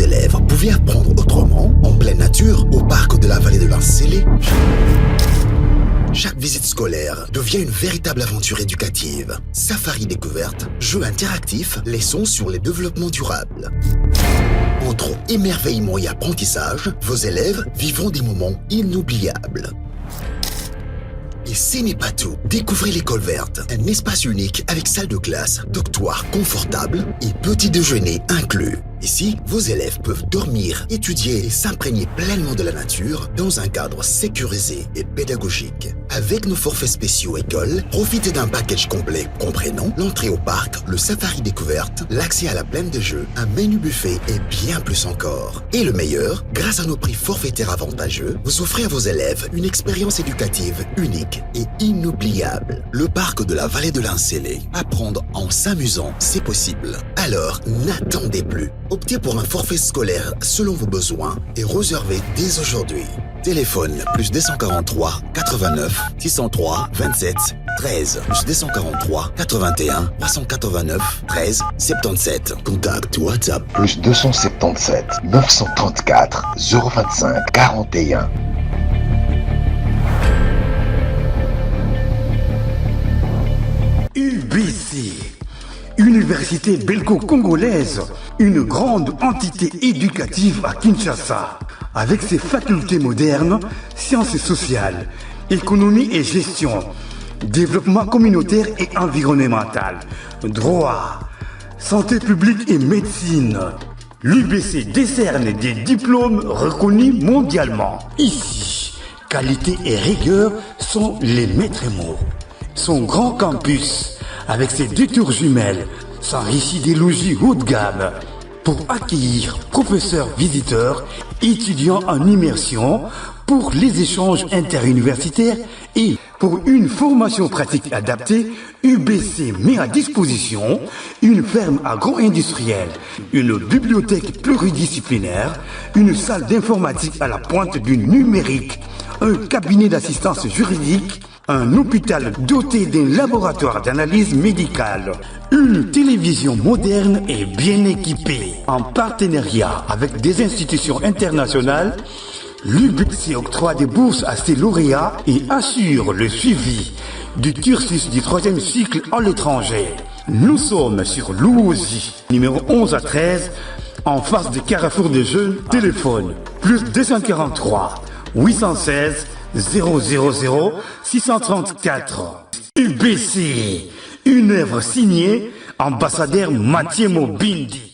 élèves pouvaient apprendre autrement, en pleine nature, au parc de la vallée de l'Ancélé. Chaque visite scolaire devient une véritable aventure éducative. Safari découverte, jeux interactifs, leçons sur les développements durables. Entre émerveillement et apprentissage, vos élèves vivront des moments inoubliables. Et ce n'est pas tout. Découvrez l'école verte, un espace unique avec salle de classe, dortoir confortable et petit déjeuner inclus. Ici, vos élèves peuvent dormir, étudier et s'imprégner pleinement de la nature dans un cadre sécurisé et pédagogique. Avec nos forfaits spéciaux école, profitez d'un package complet comprenant l'entrée au parc, le safari découverte, l'accès à la plaine de jeux, un menu buffet et bien plus encore. Et le meilleur, grâce à nos prix forfaitaires avantageux, vous offrez à vos élèves une expérience éducative unique et inoubliable. Le parc de la vallée de l'Ancélé. Apprendre en s'amusant, c'est possible. Alors, n'attendez plus. Optez pour un forfait scolaire selon vos besoins et réservez dès aujourd'hui. Téléphone plus 243 89 603 27 13 plus 243 81 389 13 77. Contact WhatsApp plus 277 934 025 41. UBC, Université belgo-congolaise, une grande entité éducative à Kinshasa, avec ses facultés modernes, sciences sociales, économie et gestion, développement communautaire et environnemental, droit, santé publique et médecine. L'UBC décerne des diplômes reconnus mondialement. Ici, qualité et rigueur sont les maîtres mots. Son grand campus, avec ses 2 tours jumelles, s'enrichit des logis haut de gamme pour accueillir professeurs visiteurs, étudiants en immersion, pour les échanges interuniversitaires et pour une formation pratique adaptée. UBC met à disposition une ferme agro-industrielle, une bibliothèque pluridisciplinaire, une salle d'informatique à la pointe du numérique, un cabinet d'assistance juridique, un hôpital doté d'un laboratoire d'analyse médicale, une télévision moderne et bien équipée. En partenariat avec des institutions internationales, l'UBC octroie des bourses à ses lauréats et assure le suivi du cursus du 3e cycle à l'étranger. Nous sommes sur Louosi, numéro 11 à 13, en face de Carrefour des Jeunes. Téléphone plus 243 816 000 634. UBC, une œuvre signée ambassadeur Mathieu Mobindi.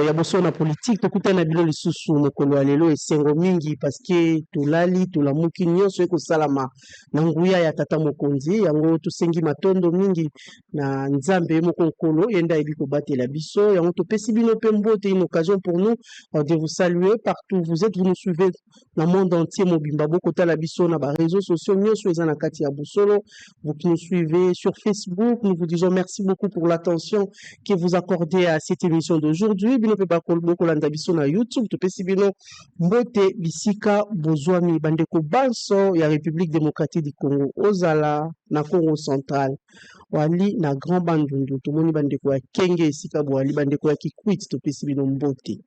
Ya boso na politique tokutana bilo lisusu mokolo ya lelo esengo mingi parce que tolali tolamuki nyonso ekosalama na nguya ya tata mokonzi yango tosengi matondo mingi na nzambe moko nkolo yenda yebi kobatela biso yango topesi bino mpe mbote, une occasion pour nous de vous saluer partout où vous êtes. Vous nous suivez dans le monde entier mobimba bokotala biso na ba réseaux sociaux nyonso eza na kati ya bosolo. Vous qui nous suivez sur Facebook, nous vous disons merci beaucoup pour l'attention que vous accordez à cette émission d'aujourd'hui. Bino pe bakolanda biso na YouTube topesi bino mbote bisika bozwami bandeko banso ya République démocratique du Congo ozala na Congo central wali na Grand Bandundu tomoni bandeko ya Kenge esika bwali bandeko ya Kikwit topesi bino mbote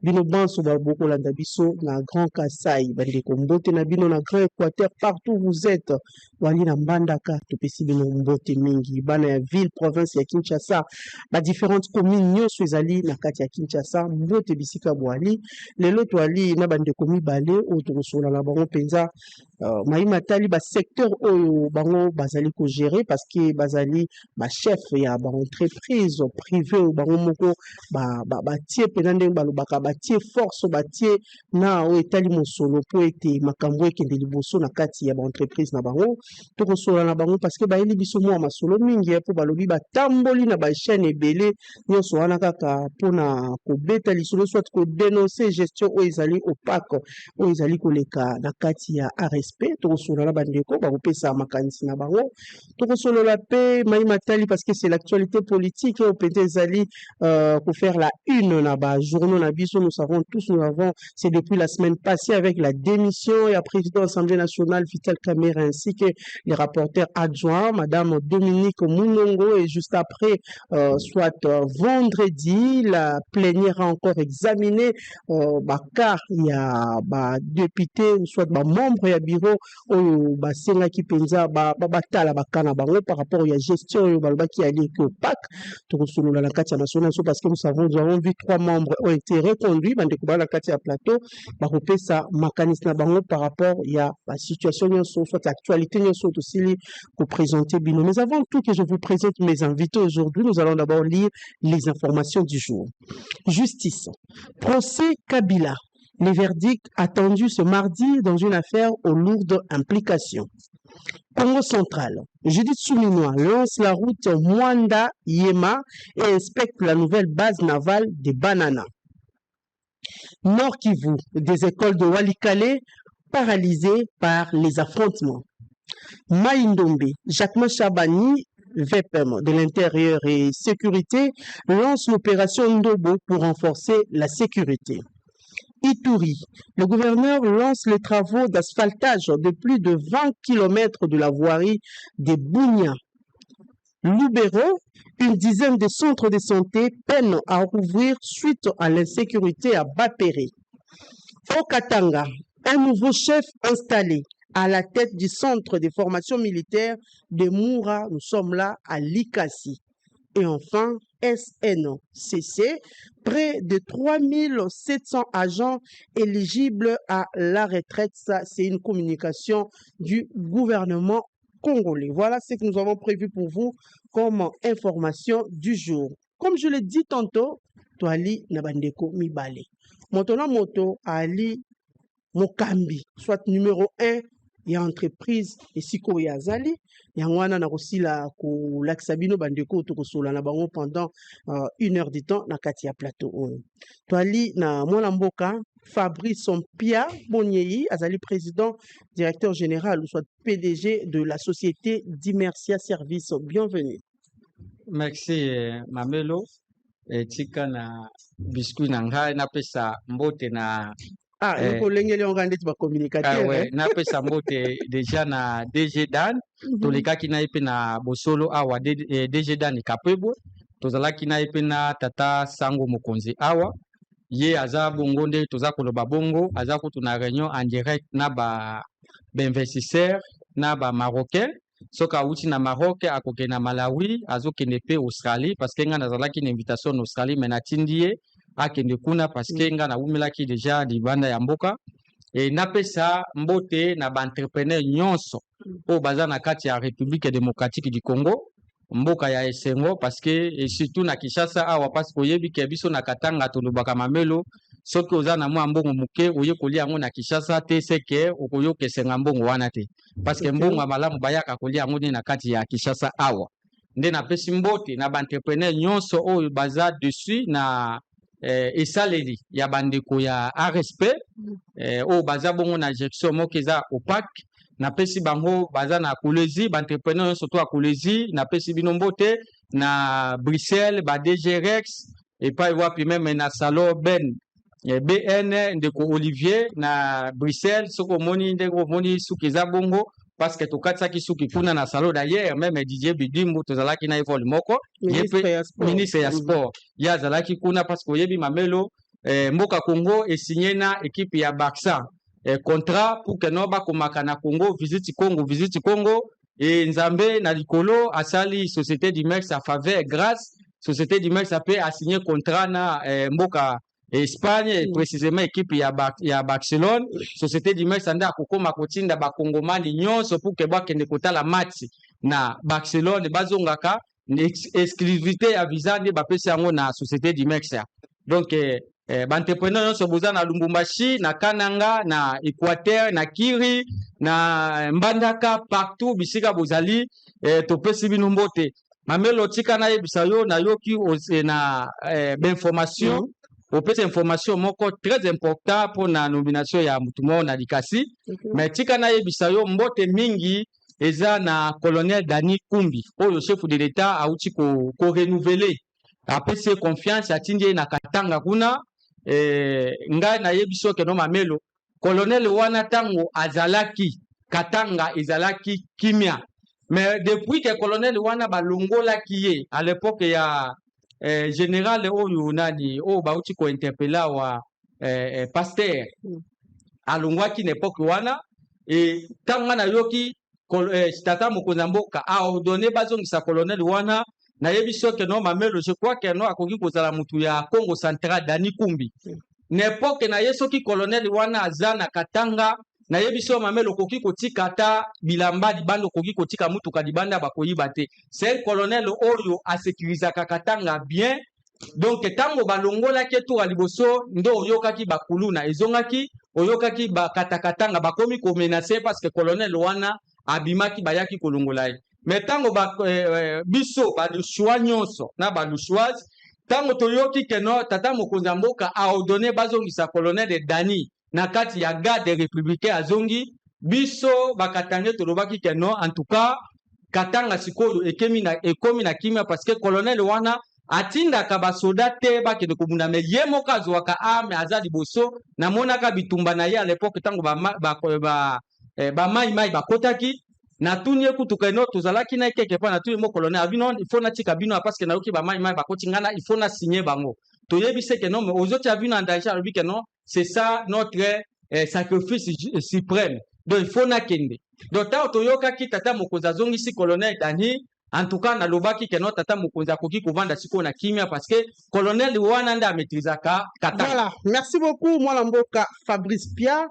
bino banso bakolanda biso na Grand Kasai bandeko mbote na bino na Grand Équateur partout où vous êtes wali na Mbandaka topesi bino mbote mingi bana ya ville province ya Kinshasa ba différentes communes nyonso ezali na kati ya Kinshasa mbote bisika bwali lelo twali na bandeko mibale oyo tokosola na bango penza maïma tali ba secteur oyo bango bazali ko gérer parce que bazali ba chef ya ba entreprise privée bango moko ba tie penande balobaka ba tie force ba tie na o etali mosolo po ete makambo ekende liboso na kati ya ba entreprise na bango tokosola na bango parce que ba eli biso mwa masolo mingi po balobi ba tamboli na ba chaîne ebele nyonso wana kaka pona ko beta lisolo soit ko dénoncer gestion o ezali opaque o ezali koleka na kati ya RSI respect tokosolola bandeko bakopesa makanisi na bango tokosolola pe mai matali parce que c'est l'actualité politique au pete ezali pour faire la une na ba journaux na biso nous savons tous c'est depuis la semaine passée avec la démission et la président de l'Assemblée nationale Vital Kamerhe ainsi que les rapporteurs adjoints madame Dominique Munongo et juste après soit vendredi la plénière a encore examiné car il y a député soit membre ya bureau oyo basengaki penza batala bakana bango par rapport à gestion oyo balobaki ali que PAC tokosolola na kati ya national parce que nous avons vu 3 membres ont été reconduits bandeko bala kati ya plateau bakopesa makanisi na bango par rapport ya la situation nyonso soit actualité nyonso tosili ko présenter bino mais avant tout que je vous présente mes invités aujourd'hui nous allons d'abord lire les informations du jour. Justice. Procès Kabila. Les verdicts attendus ce mardi dans une affaire aux lourdes implications. Congo central. Judith Souminois lance la route Mwanda-Yema et inspecte la nouvelle base navale des Banana. Nord Kivu, des écoles de Walikale paralysées par les affrontements. Maïndombe, Jacquemin Chabani, VPM de l'intérieur et sécurité, lance l'opération Ndobo pour renforcer la sécurité. Ituri, le gouverneur lance les travaux d'asphaltage de plus de 20 km de la voirie des Bounia. Lubero, une dizaine de centres de santé peinent à rouvrir suite à l'insécurité à Bapéré. Au Katanga, un nouveau chef installé à la tête du centre de formation militaire de Moura, nous sommes là à Likasi. Et enfin, SNCC, près de 3700 agents éligibles à la retraite. Ça, c'est une communication du gouvernement congolais. Voilà ce que nous avons prévu pour vous comme information du jour. Comme je l'ai dit tantôt, Toali Nabandeko Mibale. Moto moto Ali Mokambi, soit numéro 1. Il y a entreprise et siko ya zali yangwana na kosila ko laksabino bandeko to kosola na bango pendant 1 heure de temps na kati ya plateau toali na mwana mboka Fabrice Mpia Bonyei azali président directeur général ou soit PDG de la société Dimercia Service. Bienvenue. Merci Mamelo tika na biscuit na ngai na pesa mbote na napesa mbote deja na DG Dan tolekaki na ye mpe na bosolo awa DG Dan Kapebwe tozalaki na ye mpe na tata Sango Mokonzi awa ye aza bongo nde toza koloba bongo aza kutu na réunion en direct na bainvestisseur na bamarocain soki awuti na Maroc akokende na Malawi azokende mpe Australie parce que ngai nazalaki na invitation na Australie me natindi ye akende kuna parce que nga nawumelaki déjà libanda ya mboka et napesa mbote na ba entrepreneur nyonso o baza na kati ya République démocratique du Congo mboka ya Esengo parce que et surtout na Kinshasa awa parce que oyebi ke biso na Katanga tolobaka mamelo soki oza na mwa mbongo muke oye kolia yango na Kinshasa te seke okoyo kesenga mbongo wana te parce que mbongo malamu bayaka kolia yango na kati ya Kinshasa awa nde napesi mbote na ba entrepreneur nyonso o baza dessus na esaleli ya bandeko ya RSP o baza bongo na gestion moko eza opaque napesi bango baza na Kolezi ba entrepreneur surtout à Kolezi napesi bino mbote na Bruxelles ba DG Rex et pas wapi même na salon BN ndeko Olivier na Bruxelles soko moni ndeko moni sukiza bongo parce que tokataki suki kuna na salon d'ailleurs même Didier Bidimbo tozalaki na evol moko ministre ya sport ya zalaki kuna parce que yebi mamelo mboka Congo et signé na équipe ya Barça contrat pour que no ba komaka na Congo visite Congo et Nzambe na likolo asali société Dimex a faveur grâce société Dimex a peut a signé contrat na mboka Espagne précisément équipe ya Barcelone société Dimex anda kokoma kotinda ba kongomani nyonso pour que ba kende kotala match na Barcelone bazongaka exclusivité ya visa de ba pesa yango na société Dimex donc ba entrepreneur nyonso boza na Lubumbashi na Kananga na Équateur na Kiri na Mbandaka partout bisika bozali to pesi bino mbote mamelo tika na yebisa yo na yoki na information opesa information moko très important pour na nomination ya mutu moko na likasi mais tika nayebisa yo mbote mingi eza na colonel Dani Kumbi oyo chef de l'état auti ko renouveler apesi confiance atindi ye na Katanga kuna ngai nayebiso ke no mamelo colonel wana tango azalaki Katanga ezalaki kimia mais depuis que colonel wana balongolaki ye à l'époque ya général oyo nani oyo bauti ko interpella wa pasteur alongwaki na époque wana tango wana yoki tata mokonzi mboka aordonné bazongisa colonel wana nayebi soki no mamelo je crois que no akoki kozala mutu ya Congo central Dani Kumbi na époque na ye soki colonel wana aza na Katanga nayebi so mamelo koki kotika ata bilamba libanda koki kotika mutuka libanda bakoyiba te c'est colonel oyo asécurisaka Katanga bien donc tango balongolaki to aliboso ndo oyokaki bakuluna ezongaki oyokaki bakatakatanga bakomi ko menacer parce que colonel wana abimaki bayaki kolongola ye mais tango biso balushwa nyonso na balushwazi tango toyoki keno tata mokonzi mboka aordonné bazongisa colonel Dani na kati ya garde républicain azongi biso bakatange tolobaki keno en tout cas Katanga sikoyo ekomi na kimia parce que colonel wana atindaka basoda te bakende kobunda me ye moko azwaka arme aza liboso namonaka bitumba na ye à l'époque tango bamai bakotaki natuni ye kutuka eno tozalaki na quelque part natuni mo colonel abino il faut natika bino parce que nayoki bamai bakoti ngana il faut na signer bango toyebise ke non mais ozoti abino en danger alobi ke non c'est ça notre sacrifice suprême donc il faut nakende donc tango toyokaki tata mokonzi azongisi colonel Dani en tout cas nalobaki ke non tata mokonzi akoki kovanda siko na kimia parce que colonel wana nda maîtrisaka Katanga. Voilà, merci beaucoup mwana mboka Fabrice Pia.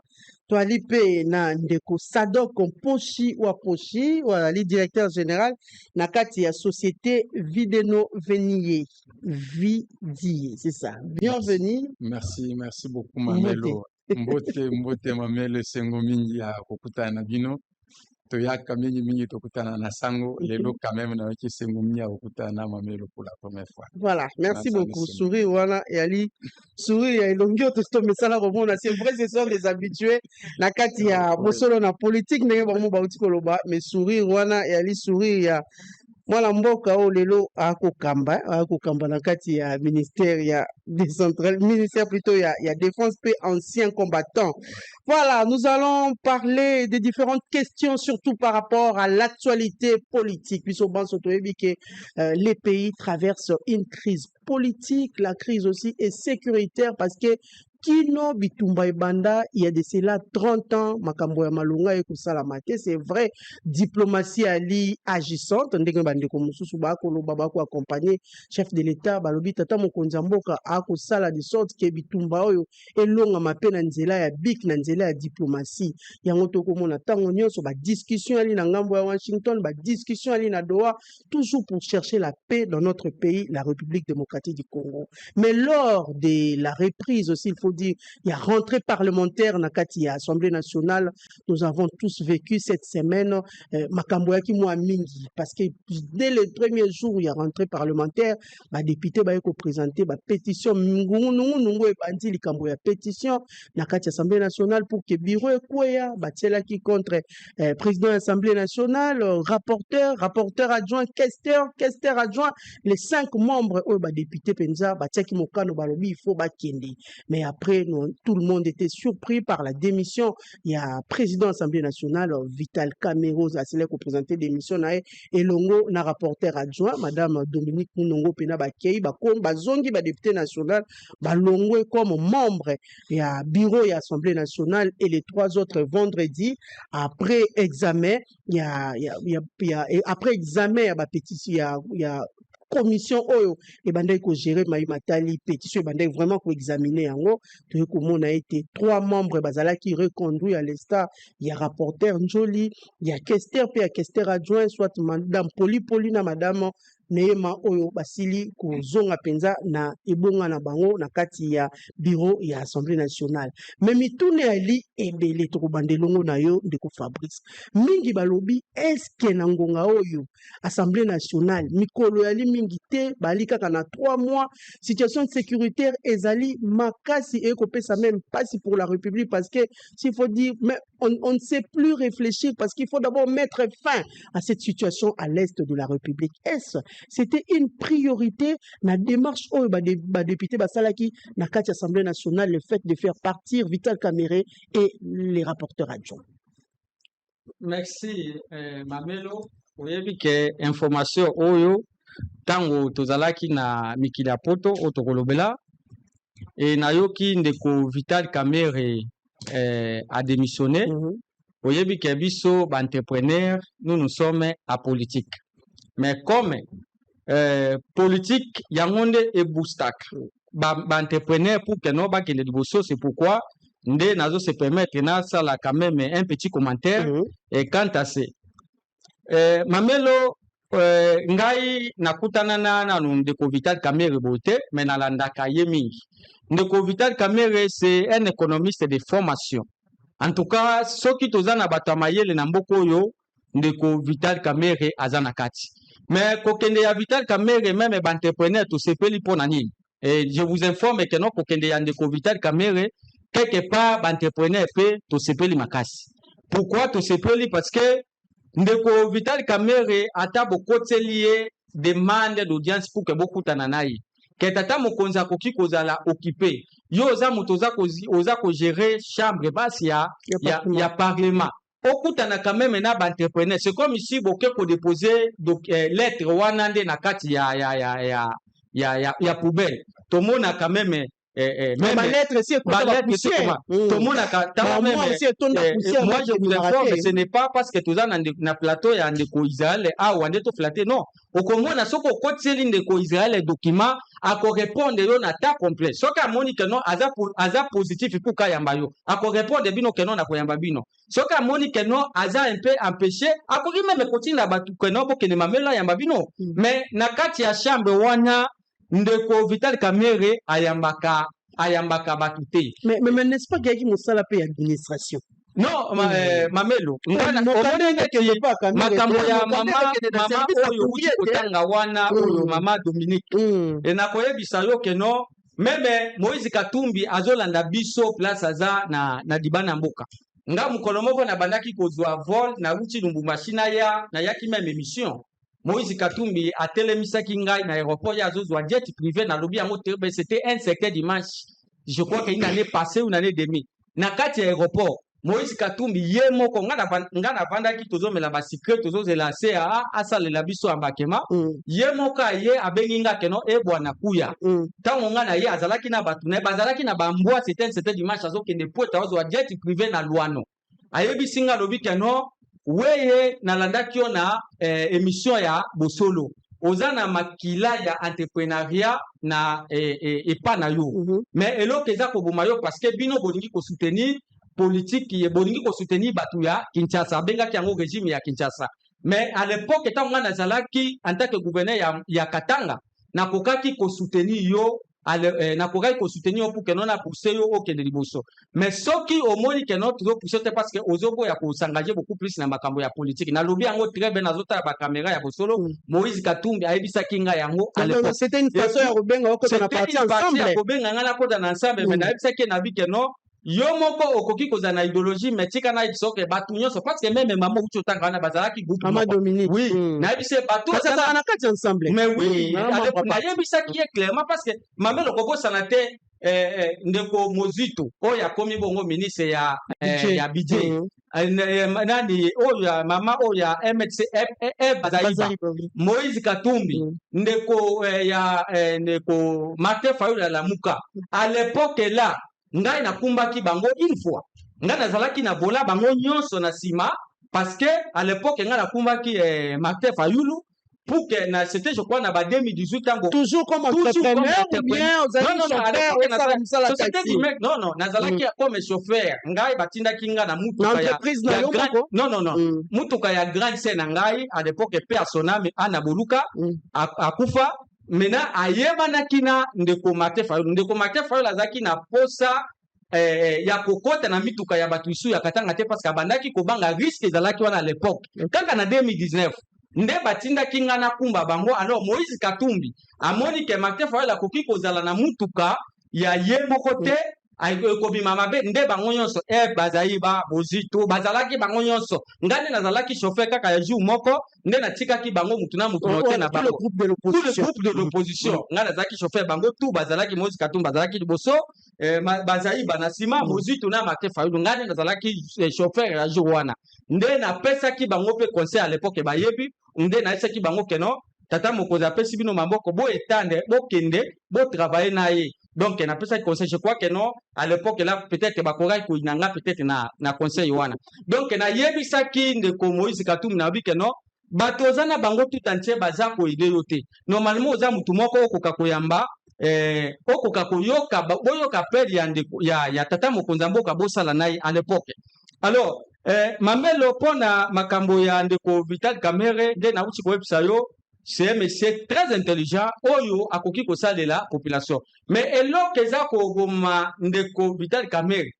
Toali pe na ndeko Sadok Mposhi wa Poshi voilà le directeur général na kati ya société Videno Venier Vidie c'est ça. Bienvenue. Merci beaucoup Mamelo. Mbote Mamelo sengo mingi ya kokutana na bino. Toyaka mingi tokutana na sango lelo quand même na waki sengo mingi ya kokutana na Mamelo pour la première fois. Voilà, merci beaucoup. Sourire wana yali sourire ya ilongio to mesala romona c'est vrai ce sont des habitués na kati ya bosolo na politique ndenge bango bauti koloba mais sourire wana yali sourire ya mwana mboka o lelo akokamba na kati ya ministère ya ministère plutôt ya défense paix anciens combattants. Voilà, nous allons parler des différentes questions surtout par rapport à l'actualité politique puisque les pays traversent une crise politique, la crise aussi est sécuritaire parce que Kino bitumba ebanda, il y a de cela 30 ans, makambo ya malunga e kusala mate, c'est vrai, diplomatie ali agissante, ndenge bandeko mususu bakolo babako accompagner chef de l'état, balobi tata mokonzi mboka akosala de sorte que bitumba oyo elonga mape na nzela ya bik na nzela ya diplomatie. Yango tokomona tango nyonso ba discussion ali na ngambo ya Washington, ba discussion ali na Doha, toujours pour chercher la paix dans notre pays, la République démocratique du Congo. Mais lors de la reprise aussi, il faut dire, il y a rentrée parlementaire na kati ya Assemblée nationale. Nous avons tous vécu cette semaine makambo yaki mwa mingi parce que dès le premier jour il y a rentrée parlementaire, ba député ba yeko présenter ba pétition nungu ebandi likambo ya pétition na kati ya Assemblée nationale pour que bureau ekoya ba tiela ki contre président de l'Assemblée nationale, rapporteur adjoint, questeur adjoint, les 5 membres ba député penza ba tiaki mokano balobi il faut ba kende. Mais après, tout le monde était surpris par la démission. Il y a président de l'Assemblée nationale, Vital Kameros, a présenté démission et Longo, na rapporteur adjoint, Madame Dominique Mounongo Pena Bakei, Bazongi, député national, Longo comme membre, il y a bureau et Assemblée nationale et les 3 autres vendredi, après examen, après examen, il y a commission oyo et bandai ko gérer matali pétition bandai vraiment ko examiner yango to ko mona été 3 membres bazala qui reconduit à l'État, il y a rapporteur Njoli, il y a questeur adjoint soit madame Paulina madame neema oyo basili kozonga penza na ebonga na bango na kati ya bureau ya Assemblée nationale. Mais mitune ali ebele tokobandelongo na yo ndeko Fabrice. Mingi balobi eske na ngonga oyo Assemblée nationale mikolo yali mingi te bali kaka na 3 mois situation sécuritaire ezali makasi et kopesa même pas pour la République parce que s'il faut dire mais on ne sait plus réfléchir parce qu'il faut d'abord mettre fin à cette situation à l'est de la République. C'était une priorité na démarche oyo ba député basalaki na kati Assemblée nationale le fait de faire partir Vital Kamerhe et les rapporteurs adjoints. Merci Mamelo. Oyebi ke information oyo tango tozalaki na mikili ya poto oyo tokolobela et nayoki ndeko Vital Kamerhe a démissionné. Oyebi ke biso ba entrepreneur nous sommes apolitique. Mais comme politique yangonde e boostak ba entrepreneur pour que no ba kende liboso, c'est pourquoi nde nazo se permettre na sala quand même un petit commentaire et quant à ce Mamelo ngai nakutana na ndeko Vital Kamerhe bote mais nalandaka ye mingi. Ndeko Vital Kamerhe c'est un économiste de formation. En tout cas soki tozana batamayele na mboko yo ndeko Vital Kamerhe azana kati. Mais kokende ya Vital Kamerhe même entrepreneur to sepeli pona nini. Et je vous informe que non kokende ya ndeko Vital Kamerhe quelque part entrepreneur pe to sepeli makasi. Pourquoi to sepeli? Parce que ndeko Vital Kamerhe ata bokotelié demande d'audience pour que beaucoup tananayi. Que tata mokonza koki kozala occupé. Yo oza motoza oza ko gérer chambre basse ya parlement. Okutana quand même na ba entrepreneur. C'est comme ici boke ko déposer lettre wanande na kati ya poubelle. Tout le monde a quand même même lettre si moi je vous informe ce n'est pas parce que tous na plateau ya ndeko Israël a wande to flatter non au Congo na soko koteli ndeko Israël document ako répondre yo na ta complet soka monique non aza positif pour ka yamba yo ako répondre bino que non na ko yamba bino soka monique non aza un peu empêché ako même continue batu que non bokene mamela yamba bino mais na kati ya chambre wana ndeko Vital Kamerhe ayambaka batute. Mais n'est-ce pas qu'il y a mosala pe administration? Non, Mamelo. Makambo ya mama oyo uchi kotanga wana oyo mama Dominique. Et nakoyebisa yo ke non même Moïse Katumbi azolanda biso place aza na dibana mboka. Nga mukolo moko na bandaki kozwa vol na uchi Lubumbashi na yaki même émission. Moïse Katumbi a télémisaki ngai na aéroport ya zozwa jet privé na lobby yango terbe c'était un certain dimanche. Je crois qu'il année passée ou une année demi. Na kati aéroport Moïse Katumbi ye moko nga na vandaki tozomela ba secret tozozela CA asalela biso ambakema ye moko ye abenginga keno e bwana kuya tango nga na ye azalaki na batu na bazalaki na bambwa c'était un certain dimanche azokende pota zozwa jet privé na Luano ayebi singa lobi keno weye nalandaki yo na émission ya Bosolo ozana makila ya entrepreneuriat na epa na yo mais eloko eza koboma yo parce que bino bolingi ko soutenir politique ye bolingi ko soutenir batu ya Kinshasa bengaki yango régime ya Kinshasa mais à l'époque etant nga nazalaki en tant que gouverneur ya Katanga nakokaki ko soutenir yo nakokaki ko soutenir yo pour que non na pousser yo okende liboso mais soki omoni que non toujours pousser parce que ozobo ya ko s'engager beaucoup plus na makambo ya politique na lobby yango très bien azota ba caméra ya Bosolo Moïse Katumbi ayebisaki nga yango c'était une façon ya rubenga oko na partie ensemble ya rubenga nga na ko dans ensemble mais ayebisaki na bi que non yo moko okoki koza na idéologie mais tika na isoke batu nyonso parce que même maman uchi otanga na bazalaki groupe Mama Dominique oui na yebise batu ça na kati ensemble mais oui na yebisaki clairement parce que mamelo kobosana te ndeko Mozito oyo akomi bongo ministre ya budget nani oyo mama oyo ya MTC Bazaiba Moïse Katumbi ndeko ndeko Martin Fayulu la Muka à l'époque là ngai nakumbaki bango une fois ngai nazalaki na bola bango nyonso na sima parce que à l'époque ngai nakumbaki Martin Fayulu pour que na c'était je crois na ba 2018 tango toujours comme entrepreneur ou bien aux amis chauffeur non nazalaki comme chauffeur ngai batindaki nga na mutuka ya entreprise na yo non mutuka ya grande scène ngai à l'époque personnel ana boluka akufa mena ayebanaki na ndeko Martin Fayulu azaki na posa ya kokota na mituka ya batu isu ya katanga te parce que abandaki kobanga risque ezalaki wana à l'époque kaka na 2019 nde batindaki nga na kumba bango. Alors Moïse Katumbi amoni ke Martin Fayulu akoki kozala na mutuka ya ye moko te ekobima mabe nde bango nyonso bazali bozito bazalaki bango nyonso ngani nazalaki chauffeur kaka ya jour moko nde natikaki bango mutu na te na bango le groupe de l'opposition ngani nazalaki chauffeur bango tout bazalaki Moïse Katumbi bazalaki liboso bazali banasima mozito na Martin Fayulu ngani nazalaki chauffeur ya jour wana nde napesaki bango pe conseil à l'époque bayebi nde naesaki bango keno tata mokonzi apesi bino maboko bo etande bo kende bo travailler na ye. Donc na pesa conseil je crois que non à l'époque là peut-être bakorai ko inanga peut-être na conseil wana. Donc na yebisaki ndeko Moïse Katumbi na bi que non batozana bango tout entier baza ko ide yote. Normalement oza mutu moko okoka koyamba okoka koyoka boyoka peli ya ndeko ya tata mokonzi mboka bosala nayi à l'époque. Alors mamelo pona makambo ya ndeko Vital Kamerhe de na uchi ko websa yo c'est un monsieur très intelligent oyo akoki kosalela population mais eloko eza kogoma ndeko Vital Kamerhe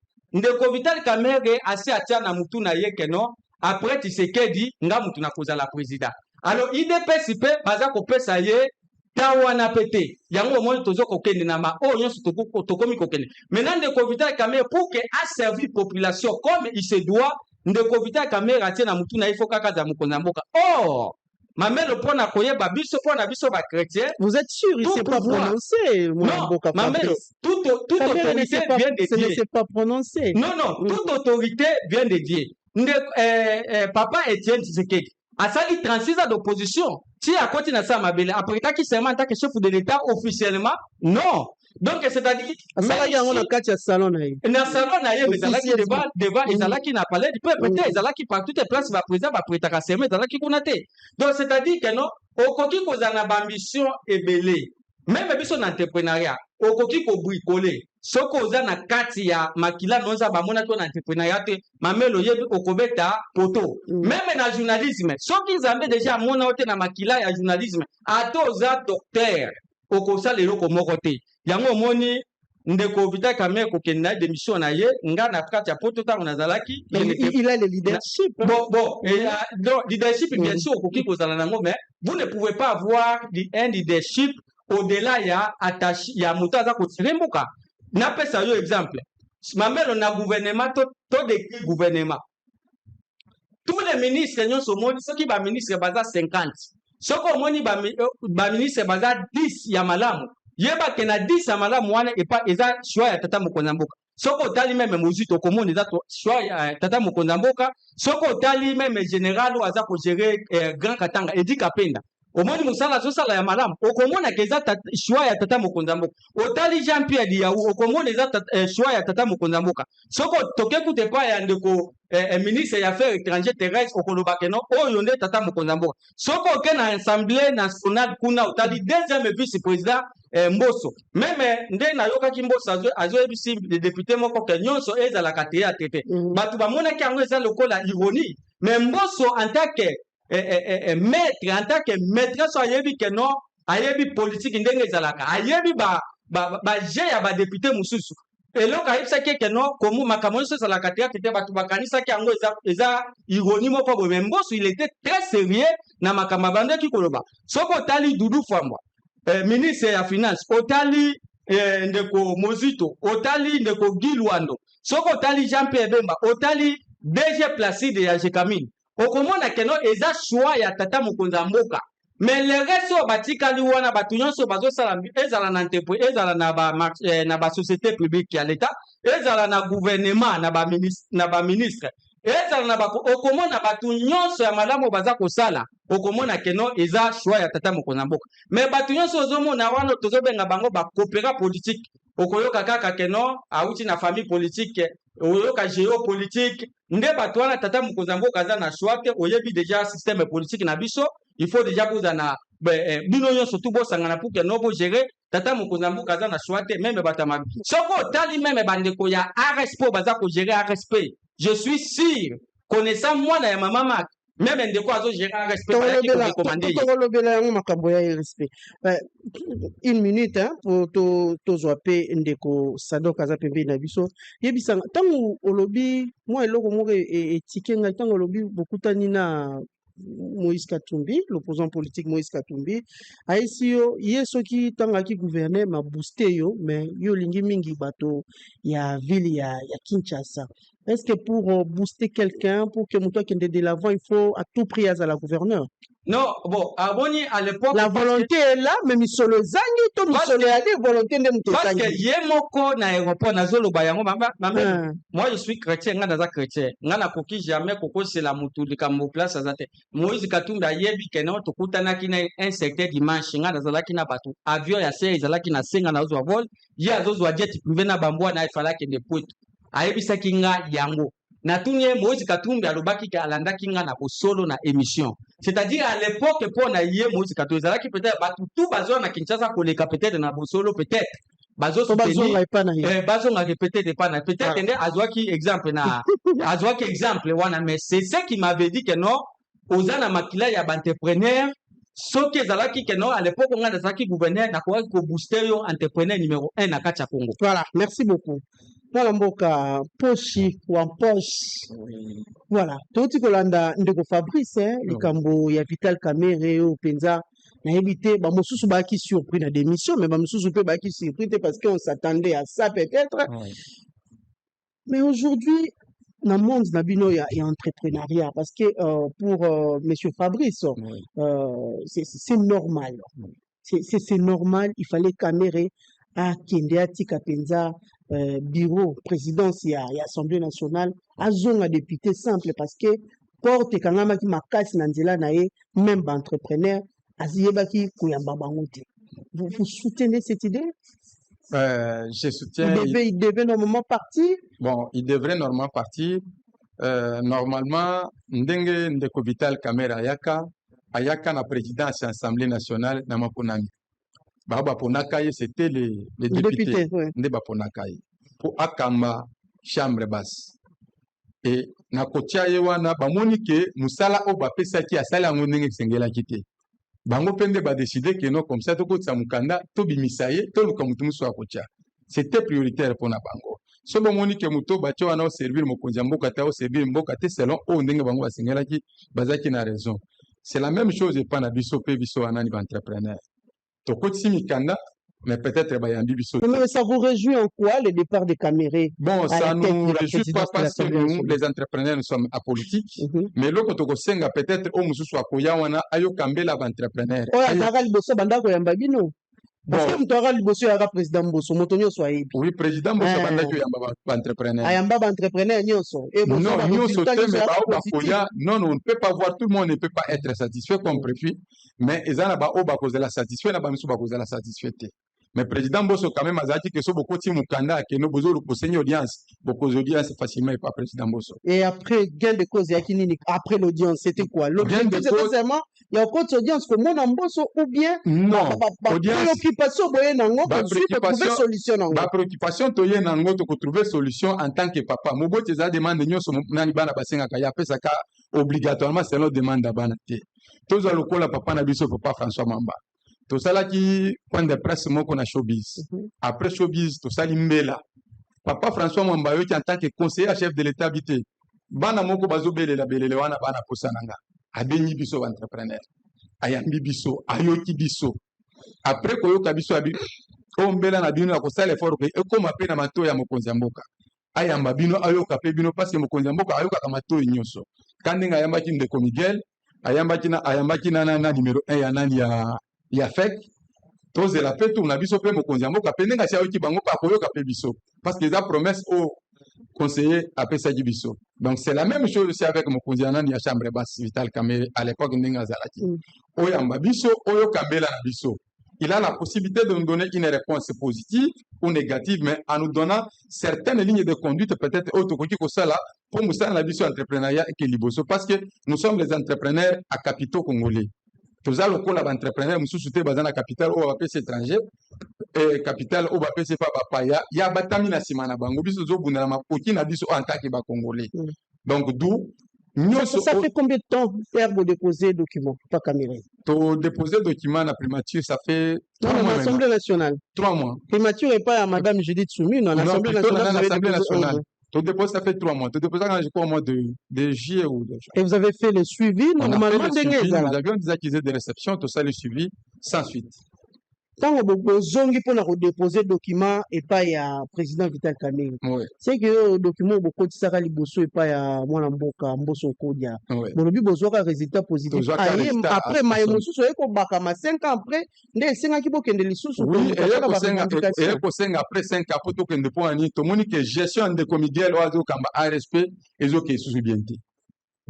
asi atia na mutu na ye keno après Tshisekedi nga mutu na kozala président. Alors IDPS pe baza kopesa ye tawana pete yango omoni tozo kokende na ma oyo nyonso tokomi kokende maintenant ndeko Vital Kamerhe pour que a servi population comme il se doit ndeko Vital Kamerhe atia na mutu na ye faut kaka za mokonzi mboka. Or mamelo pona koyeba biso pona biso ba chrétien. Vous êtes sûr il s'est pas prononcé Mboka mamelo toute autorité vient de Dieu. Ne s'est pas prononcé. Non toute autorité vient de Dieu. Papa Etienne Tshisekedi asali 36 ans d'opposition ti akoti na sa mabele après taki seulement en tant que chef de l'état officiellement non. Donc c'est-à-dire asala yango na kati ya salon na ye ezalaki devant ezalaki na palais du peuple te ezalaki partout les places ba président ba prétaka serment ezalaki kuna te. Donc c'est-à-dire que non okoki kozana ba ambition ebele même biso na entrepreneuriat okoki ko bricoler soko oza na kati ya makila nonza bamona to na entrepreneuriat te mamelo yebi okobeta poto même na journalisme soki nzambe déjà mona ote na makila ya journalisme ato oza docteur okosala eloko moko te yango omoni ndeko Vital Kamerhe kokende na démission na ye nga na kati ya poto tango nazalaki il a le leadership leadership bien sûr okoki kozala nango mais vous ne pouvez pas avoir un leadership au-delà ya attaché ya moto aza kotire mboka. Napesa yo exemple mamelo na gouvernement to de gouvernement tous les ministres nyonso moni soki ba ministre baza 50 soko moni ba ministre baza 10 ya malamu yeba ke na 10 ya malamu wana epa eza choix ya tata mokonzi mboka. Soko tali même mozito komoni eza choix ya tata mokonzi mboka. Soko tali même général ou aza ko gérer grand katanga Edi Kapenda omoni musala sosala ya malamu okomona keza choix ya tata mokonzi mboka. Otali Jean Pierre Diaou okomona eza choix ya tata mokonzi mboka. Soko tokekute pa ya ndeko ministre ya affaires étrangères terrestres okoloba keno oyo nde tata mokonzi mboka. Soko oke na assemblée nationale kuna otali deuxième vice-président Mbosso même nde nayokaki Mbosso azoyebisi le député moko ke nyonso ezalaka te ya tete bato bamonaki yango eza lokola ironie mais Mbosso en tant que maître en tant que maîtresse ayebi que non ayebi politique ndenge ezalaka ayebi ba je ya ba député mususu eloko ayebisaki que non komu makambo nyonso ezalaka te tete bato bakanisaki yango eza ironie moko boye mais Mbosso il était très sérieux na makambo abandaki koloba. Soko otali Doudou Fambwa ministre ya finance otali ndeko Mozito otali ndeko Guy Luando soko otali Jean Pierre Bemba otali DG Placide ya Jekamine okomona keno eza choix ya tata mokonzi mboka. Mais le reste batikali wana batu nyonso bazosala ezala na entreprise ezala na ba société publique ya l'état ezala na gouvernement na ba ministre ezala na okomona batu nyonso ya malamu baza kosala okomona keno eza choix ya tata mokonzi mboka. Mais batu nyonso ozomona wana tozobenga bango ba coopéra politique okoyoka kaka keno auti na famille politique oyoka géopolitique nde bato wana tata mokonzi mboka aza na choix te oyebi déjà système politique na biso il faut déjà bozana bino yo surtout bosangana pour que no bo gérer tata mokonzi ya mboka aza na choix te meme bato ya mabe soko otali meme bandeko ya RSP oyo baza kogérer RSP je suis sûr connaissant mwana ya mama mak meme ndeko azogérer RSP balaki korekomande ye tolobela yango makambo ya RSP une minute po tozwa mpe ndeko Sadok aza pembeni na biso yebisanga ntango olobi mwa eloko moko etike ngai ntango olobi bokutani na Moïse Katumbi, l'opposant politique Moïse Katumbi, aisi yo ye soki tangaki gouverner ma booster yo mais yo lingi mingi bato ya ville ya Kinshasa. Est-ce que pour booster quelqu'un pour que muto kende de l'avant il faut à tout prix à la gouverneur? Non, bon, aboni à l'époque la volonté est là mais misolo zangi to misolo ya volonté de muto parce que ye moko na aéroport na zolo bayango moi je suis chrétien nga naza chrétien nga na koki jamais koko c'est la mutu de kambo place azate Moïse Katumbi ayebi kena to kutanaki na un secteur dimanche nga nazalaki na bato avion ya serre ezalaki na senga na zwa vol ye azozwa jet privé na bambwa na ifalaki de pointe ayebisaki nga yango na tunye Moïse Katumbi alobaki ka alandaki nga na bosolo na émission c'est-à-dire à l'époque pour na yé Moïse Katumbi ezalaki peut-être bato tout bazo na Kinshasa koleka peut-être na bosolo peut-être bazo soutenir bazo nga peut-être pas na peut-être nde azwaki exemple na azwaki exemple wana mais c'est ce qui m'avait dit que non ozana makila ya entrepreneur soki ezalaki que non à l'époque on a ezalaki gouverneur na ko booster yo entrepreneur numéro 1 na kati ya Congo. Voilà, merci beaucoup. Voilà mboka poshi wa poche. Voilà, toti kolanda ndeko Fabrice likambo ya Vital Kamerhe o penza na éviter ba mosusu ba ki surpris na démission mais ba mosusu pe ba ki surpris parce qu'on s'attendait à ça peut-être. Mais aujourd'hui dans le monde il y a entrepreneuriat parce que pour monsieur Fabrice c'est normal. C'est normal, il fallait Kamerhe à Kendeati Kapenza bureau présidence ya Assemblée nationale azonga député simple parce que porte kangama ki makasi na nzela na ye même entrepreneur aziyebaki kuyamba bango te. Vous soutenez cette idée? Je soutiens. Il devait normalement partir. Bon, il devrait normalement partir. Normalement, ndenge ndeko Vital Kamerhe ayaka na présidence de l'Assemblée nationale na maponami. Baba ponaka ye c'était les députés. Nde baponaka ye. Pour akamba chambre basse. Et na kotia ye wana bamoni ke musala o bapesaki asala yango ndenge kisengelaki te. Bango pende ba décider que non comme ça to kotsa mukanda to bimisa ye to luka mutu musu akotia. C'était prioritaire pour na bango. So bomoni ke muto bacho wana o servir mokonzi mboka ta o servir mboka te selon o ndenge bango basengelaki bazaki na raison. C'est la même chose pas na biso pe biso anani ba entrepreneur. To kotsi mikanda mais peut-être bayambi biso. Mais ça vous réjouit en quoi le départ de Kamerhe? Bon, ça nous réjouit pas parce que nous les entrepreneurs nous sommes apolitiques, mais loko to kosenga peut-être o mususu akoya wana ayo kambela ba entrepreneur. Oh, azaka liboso bandako yamba bino. Parce que mutara liboso ya président Mboso motonyo so ayebi. Oui, président Mboso bandako yamba ba entrepreneur. Ayamba ba entrepreneur nyoso. Non, nyoso te mais ba koya non on ne peut pas voir tout le monde ne peut pas être satisfait comme préfet, mais ezana ba o ba kozela satisfait na ba musu ba kozela satisfait. Mais président Mboso quand même azaki que so beaucoup ti mukanda que no bozo le seigneur audience beaucoup audience facilement et pas président Mboso. Et après gain de cause yakini après l'audience c'était quoi? L'objectif c'était seulement il y a encore audience que mon Mboso ou bien non audience préoccupation boye nango pour trouver solution nango. Ba préoccupation to ye nango to trouver solution en tant que papa. Mobote za demande nyoso nani bana basenga ka ya pesa ka obligatoirement selon demande bana te. Tozo lokola papa na biso papa François Mamba. Tout ça là qui point de presse moko na showbiz. Après showbiz tout ça limbela. Papa François Mwamba qui en tant que conseiller chef de l'état habité. Bana moko bazo belela wana bana posananga. Abeni biso entrepreneur. Ayambi biso, ayoki biso. Après koyoka biso abi o mbela na bino ko sala effort ko e ko mape na mato ya mokonzi mboka. Ayamba bino ayoka pe bino parce que mokonzi mboka ayoka ka mato nyoso. Kandinga ayamba ki ndeko Miguel, ayamba ki na numéro 1 ya nani ya fek toze la petu na biso pe mokonzi mboka pendenga sia oki bango pa koyoka pe biso parce que la promesse au conseiller apesa ki biso. Donc c'est la même chose aussi avec mokonzi nani ya chambre basse Vital Kamerhe à l'époque ndenga zalaki. Oyamba biso oyoka mbela na biso. Il a la possibilité de nous donner une réponse positive ou négative, mais en nous donnant certaines lignes de conduite, peut-être autocoki ko sala pour nous faire la vision entrepreneuriat et liboso parce que nous sommes les entrepreneurs à capitaux congolais. toza lokola baentrepreneur mosusu te baza na capital oyo bapesa étranger capital oyo bapesa pa bapaya ya batami na nsima na bango biso tozobundela makoki na biso en tant que bacongolais donc d'où ça fait combien de temps faire vous déposer document pas Cameroun to déposer document na primature ça fait 3 mois l'Assemblée nationale 3 mois primature et pas à madame Judith Soumi non l'Assemblée nationale tu déposes ça fait 3 mois tu déposes quand je crois au mois de juillet ou de juin. Et vous avez fait le suivi normalement nous avions des accusés de réception tout ça le suivi sans suite. Tant que zongi pour déposer document et pas ya président Vital Kamerhe c'est que document beaucoup de ça liboso et pas ya mwana mboka mboso kodia bon bi bozo ka résultat positif après mayemosu so eko bakama 5 ans après nde senga ki bokende lisusu oui et ko senga après 5 ans pour to kende pour ani to moni que gestion de comiguel oazo kamba ARSP ezo ke susu bien te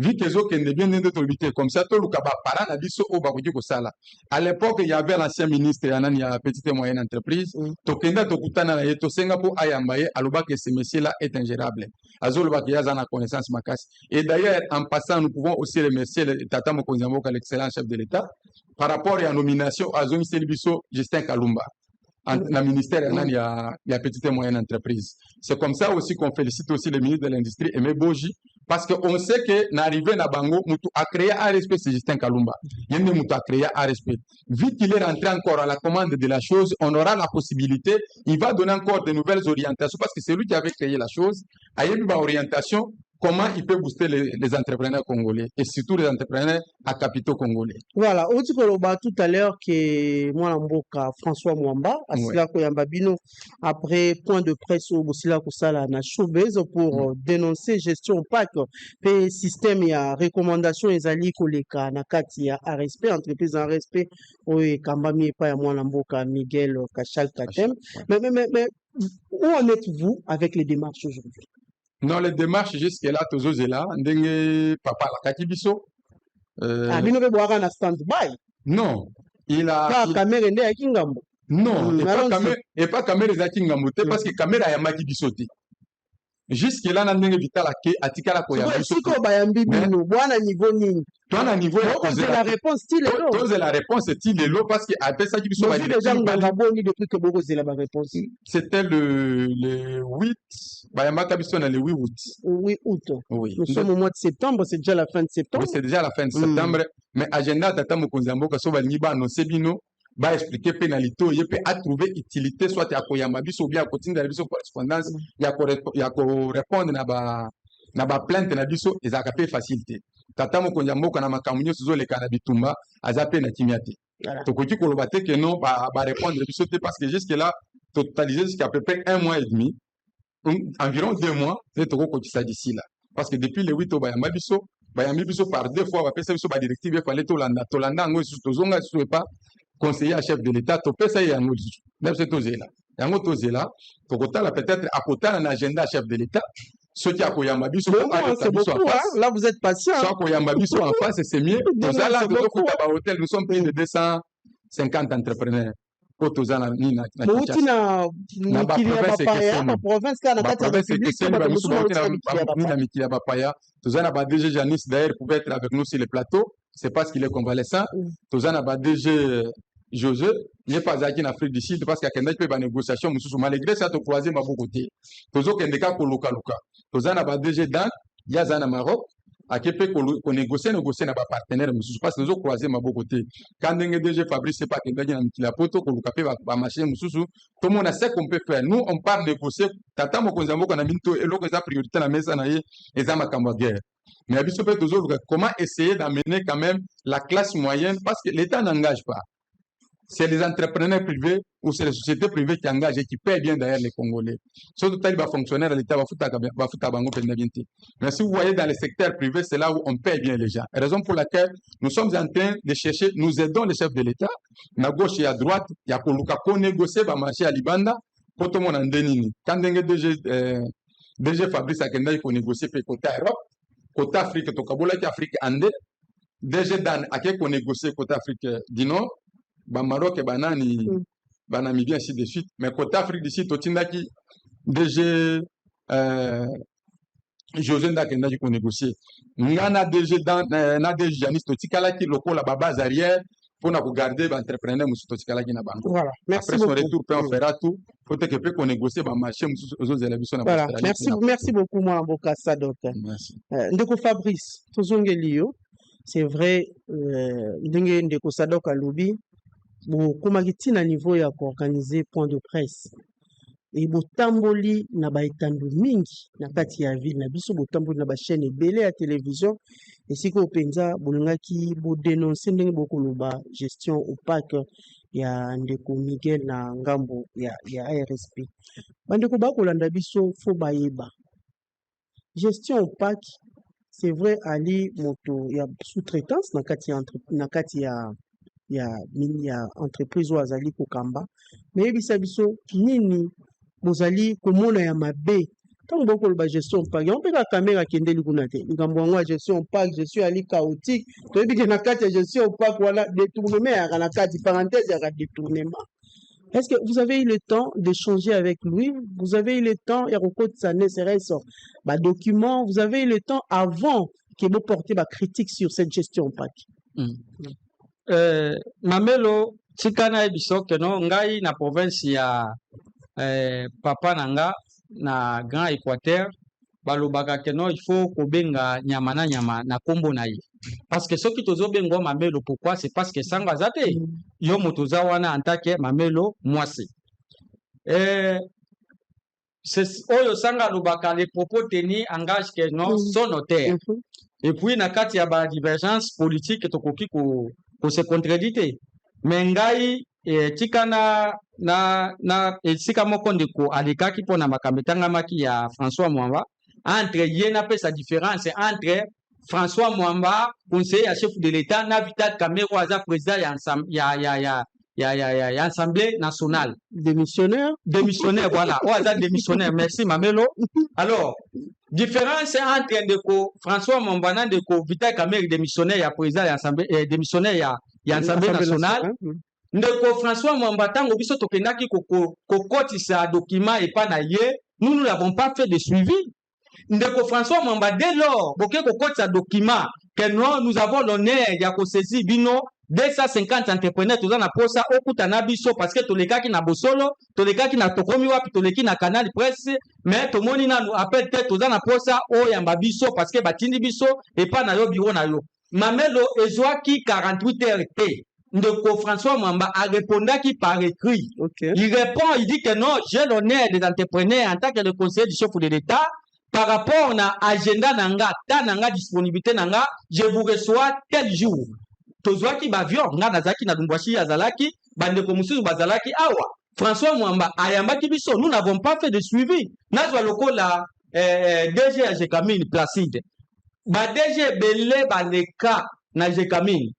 vu que zo kende bien de tolibité comme ça to luka ba para na biso o ba ko sala à l'époque il y avait l'ancien ministre yanani ya petite et moyenne entreprise to kenda to kutana na yeto Singapour ayambaye aloba que ce monsieur là est ingérable azoloba que yaza na connaissance makasi et d'ailleurs en passant nous pouvons aussi remercier le tata Mokonzi Mboka l'excellent chef de l'État par rapport à la nomination à Zoni Selibiso Justin Kalumba na ministère yanani ya petite et moyenne entreprise. C'est comme ça aussi qu'on félicite aussi le ministre de l'Industrie Aimé Boji parce qu'on sait que n'arrivé na bango mutu a créé ARSP c'est Justin Kalumba yende mutu a créé ARSP vu qu'il est rentré encore à la commande de la chose on aura la possibilité il va donner encore de nouvelles orientations parce que c'est lui qui avait créé la chose ayebi ba orientation comment il peut booster les entrepreneurs congolais et surtout les entrepreneurs à capitaux congolais. Voilà, on dit tout à l'heure que moi Mboka François Mwamba asila ko yamba bino après point de presse au Bosila Kosala na showbiz pour dénoncer gestion opaque pe système ya recommandation ezali koleka na kati ya ARSP entreprise en respect o kambami pa ya moi Mboka Miguel Kachal Katem mais où en êtes-vous avec les démarches aujourd'hui? Non, les démarches jusque-là, toujours là. Ndenge papa la kakibiso. Bino be boaka na stand-by. Non, il a. Pas caméra ndé ya kingambo. Non, et pas caméra za kingambo te parce que caméra ya makibiso te. Jusque-là, na ndenge vitala ke atikala ko ya biso. Siko bayambi bino, bwana niveau nini? Toi na niveau c'est la réponse style là. Toi la réponse style là parce que après ça qui biso ba déjà nganga boni depuis que boko c'est la réponse. C'était le 8 bayamba kabiso na le 8 août. Oui, août. Oui. Nous sommes au mois de septembre, c'est déjà la fin de septembre. Oui, c'est déjà la fin de septembre, mais agenda tata Mokonzi Mboka so ba liba annoncer bino ba expliquer pénalité il peut à trouver utilité soit ya koyamba biso ou bien à continuer biso correspondance ya ko répondre na ba plainte na biso ezaka pe facilité. Tata Mokonzi Mboka na makambo nyonso zoleka na bitumba aza pe na kimia te. Tokoki koloba te que non ba répondre biso te parce que jusque là totalisé jusqu'à peu près 1 mois et demi environ 2 mois c'est toko ça d'ici là parce que depuis le 8 au bayamba biso par 2 fois ba pesa biso ba directive il fallait tolanda ngo tozonga so pas conseiller à chef de l'État to pesa yango même c'est tozela yango tozela tokotala peut-être à côté un agenda chef de l'État ce qui a koyamba biso là vous êtes patient soit koyamba biso en face c'est mieux tozala tokuta ba hôtel nous sommes plus de 250 entrepreneurs kotozana ni na province kana kati ya mikili ya bapaya tozana ba DG Janice d'ailleurs pouvait être avec nous sur le plateau c'est parce qu'il est convalescent tozana ba DG José n'est pas aquí en Afrique du Sud parce qu'il y a des négociations malgré ça to croiser ma beaucoup côté tozo kendeka ko loka tozana ba DG Dan yazana Maroc akepe ko négocier na ba partenaire mususu parce que nous croiser ma beaucoup côté quand ndenge DG Fabrice c'est pas que ndenge na mikila poto ko luka pe ba marché mususu tout le monde a ce qu'on peut faire nous on parle négocier tata Mokonzi Mboka na minto et loko za priorité na mesa na ye eza makambo guerre mais abiso pe tozo comment essayer d'amener quand même la classe moyenne parce que l'État n'engage pas. C'est les entrepreneurs privés ou c'est les sociétés privées qui engagent et qui paient bien d'ailleurs les Congolais. Surtout les fonctionnaires de l'État, mais si vous voyez dans les secteurs privés, c'est là où on paie bien les gens. Raison pour laquelle nous sommes en train de chercher, nous aidons les chefs de l'État, à gauche et à droite, il y a pour négocier, va marcher à Libanda, pour tout le monde en dénini. Quand DG Fabrice Akenda, il faut négocier pour côté Europe, côté Afrique, Tokabola qui Afrique Andé, DG Dan, à qui on négocie côté Afrique du Nord, Maroc et banani Namibie ainsi de suite mais côté Afrique du Sud totindaki DG José Ndakenda qui négocier ngana DG dans na DG Janice totikala ki lokola ba base arrière pour nous garder l'entrepreneur qui na banque. Voilà, merci après son beaucoup. retour on fera tout faut que peut négocier ba marché aux autres élections na Voilà, Australie. merci beaucoup moi Mboka Sadok. Merci. Ndeko Fabrice tozongelio c'est vrai ndenge Ndeko Sadok alobi bo komaki tina niveau ya organiser point de presse et botamboli na baetando mingi na kati ya ville na biso botamboli na ba chaîne ebele ya télévision esika openza bolingaki bodenoncer ndenge bokoloba gestion opaque ya Ndeko Miguel na ngambo ya ARSP bandeko bakolanda biso fo bayeba gestion opaque c'est vrai ali moto ya sous-traitance na kati ya entreprise ou azali kokamba mais bisa biso nini bozali komona ya mabe tant beaucoup ba gestion opaque on peut la caméra kendeli kuna te ngambo ngwa gestion opaque gestion ali chaotique to ebi na kati ya gestion opaque wala détournement ya na kati parenthèse ya détournement. Est-ce que vous avez eu le temps d'échanger avec lui? Vous avez eu le temps, il y a beaucoup de ça, documents, vous avez eu le temps avant que vous portiez ma critique sur cette gestion opaque. Mamelo, tikana ebiso keno ngai na province ya papa nanga na Grand Équateur balobaka keno il faut kobenga nyama na kombo na ye. Parce que ceux qui tozo bengo mamelo pourquoi c'est parce que sanga zate yo motoza wana antake mamelo mwasi c'est oyo sanga lobaka les propos tenus engage que non son notaire et puis na kati ya ba divergence politique tokoki ko se contredite mais ngai tikana na esika moko ndeko alikaki pona makambetanga maki ya François Mwamba entre yena pe sa différence entre François Mwamba, conseiller à chef de l'État, na Vital Kamero aza président ya Assemblée nationale. Démissionnaire, voilà. Oaza démissionnaire. Merci Mamelo. Alors, différence entre ndeko François Mwamba na ndeko Vital Kamero démissionnaire ya président ya Assemblée démissionnaire ya Assemblée nationale. Ndeko François Mwamba tango biso tokendaki kokotisa document et pas na ye, nous ne l'avons pas fait de suivi. Ndeko François Mwamba dès lors boke kokotisa document que nous avons l'honneur ya ko saisir bino 250 entrepreneurs toza na posa okutana biso parce que tolekaki na bosolo tolekaki na tokomi wapi toleki na canal presse mais tomoni na appel te toza na posa o yamba biso parce que batindi biso et pas na yo bureau na yo mamelo ezwaki 48 heures te. Ndeko François Mwamba a répondu par écrit. Okay. Il répond, il dit que non, j'ai l'honneur des entrepreneurs en tant que le conseiller du chef de l'État par rapport à agenda nanga, ta nanga disponibilité nanga, je vous reçois tel jour. Tozwaki bavion, nga nazaki na Lumbwashi Azalaki, bandeko mususu bazalaki awa. François Mwamba ayambaki biso, nous n'avons pas fait de suivi. Nazwa loko la DG à Jekamine Placide. Ba DG belé ba leka na Jekamine.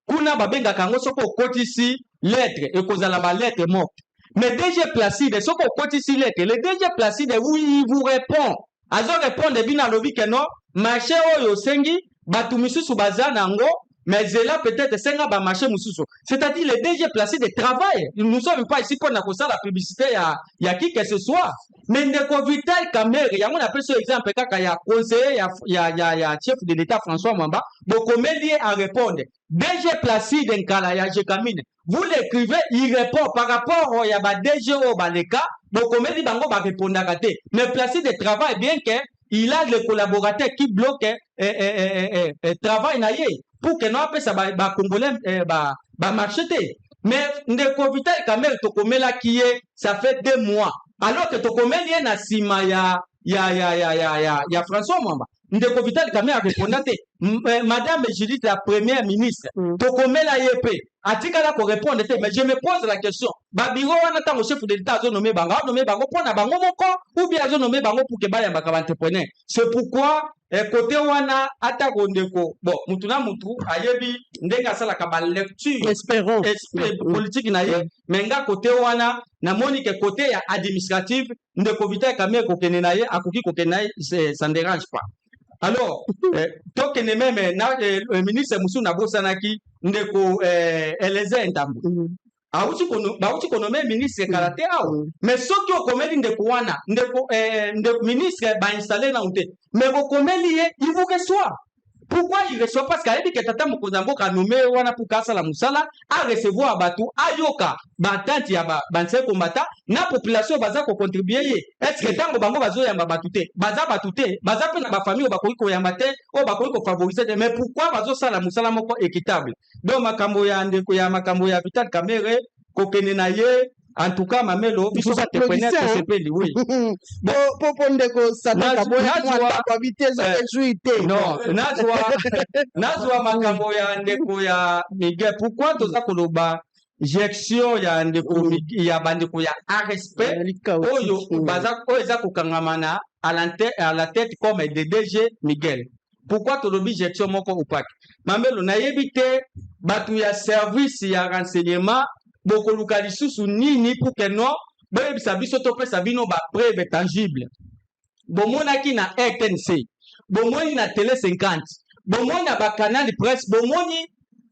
Kuna babenga kango soko kotisi lettre et kozala ba lettre morte. Mais DG Placide soko kotisi lettre, le DG Placide oui il vous répond. Azo répondre bina lobi que non, marché oyo sengi batu misusu baza nango mais là peut-être senga ba marché mususu. C'est-à-dire le DG Placide de travail. Nous ne sommes pas ici pour na kosa la publicité ya qui que ce soit. Mais ndeko Vital Kamere, yango na peso exemple kaka ya conseiller ya chef de l'État François Mwamba, bokomeli à répondre. DG Placide Nkala ya Jekamine. Vous l'écrivez, il répond par rapport au yaba DG au baleka, bokomeli bango ba répondaka te. Mais Placide de travail bien que il a le collaborateur qui bloque travail na ye pour que non après ça ba congolais ba marché te. Mais ndeko Vital Kamere tokomela qui est ça fait 2 mois. Alors que tokomeli na sima ya François Mwamba. Ndeko Vital Kamere a répondu Madame Judith la première ministre tokomela yepe atikala ko répondre mais je me pose la question babiro wana tango chef de l'État azo nommé bango pona bango moko ou bien azo nommé bango pour que ba yamba ka entrepreneur. C'est pourquoi côté wana atako ndeko bon mutu na mutu ayebi ndenga sala ka ba lecture espérons politique na ye mais nga côté wana na moni que côté ya administratif ndeko Vital Kamere ko kene na ye akoki ko kene na ye ça ne dérange pas. Alors, toke ne même le ministre Moussou Nabosanaki ndeko Eleze Ntambu. Auti kono me ministre karate awo. Mais soki okomeli ndeko wana ndeko ministre ba installer na unte. Mais okomeli il vous reçoit. Pourquoi il reçoit? Parce qu'il dit que tata mokonzamboka nommé wana pour kasa la musala a recevoir batu ayoka batante ya banse kombata na population baza ko contribuer. Est-ce que tango bango bazo yamba batute baza pe na ba famille bakoki ko yamba te o bakoki ko favoriser mais pourquoi bazo sala musala moko équitable? Donc makambo ya ndeko ya makambo ya Vital Kamerhe kokene na ye. En tout cas, Mamelo, il faut entrepreneur que c'est payé, oui. Pour ndeko Sataka boya kwa vitesse juité. Non, nazwa makambo ya ndeko ya Miguel. Pourquoi toza koloba gestion ya ndeko ya bandeko ya respect oyo baza oza kokangamana à la tête comme de DG Miguel. Pourquoi tolobi gestion moko opak? Mamelo na yebite batu ya service ya renseignement boko lukali susu nini pour que non bebisa biso to pesa bino ba preuve tangible bomonaki na RTNC bomoni na télé 50 bomoni na ba canal de presse bomoni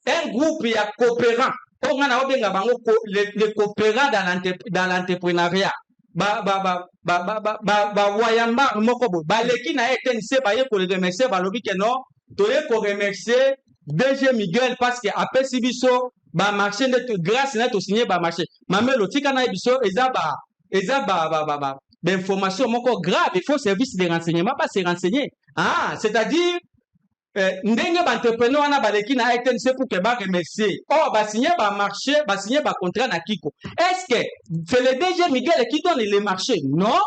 un groupe ya coopérant on a obenga bango les coopérants dans l'entrepreneuriat ba wayamba moko bo baleki na RTNC ba ye ko le remercier ba lobi que non to ye ko remercier DG Miguel parce que apesi biso ba marché net grâce net au signé ba marché mamelo tika na biso eza ba d'information moko grave. Il faut service de renseignement pas se renseigner c'est-à-dire ndenge ba entrepreneur wana baleki na RTNC pour que ba remercier ba signer ba marché ba signer ba contrat na Kiko. Est-ce que c'est le DG Miguel qui donne les marchés? Non.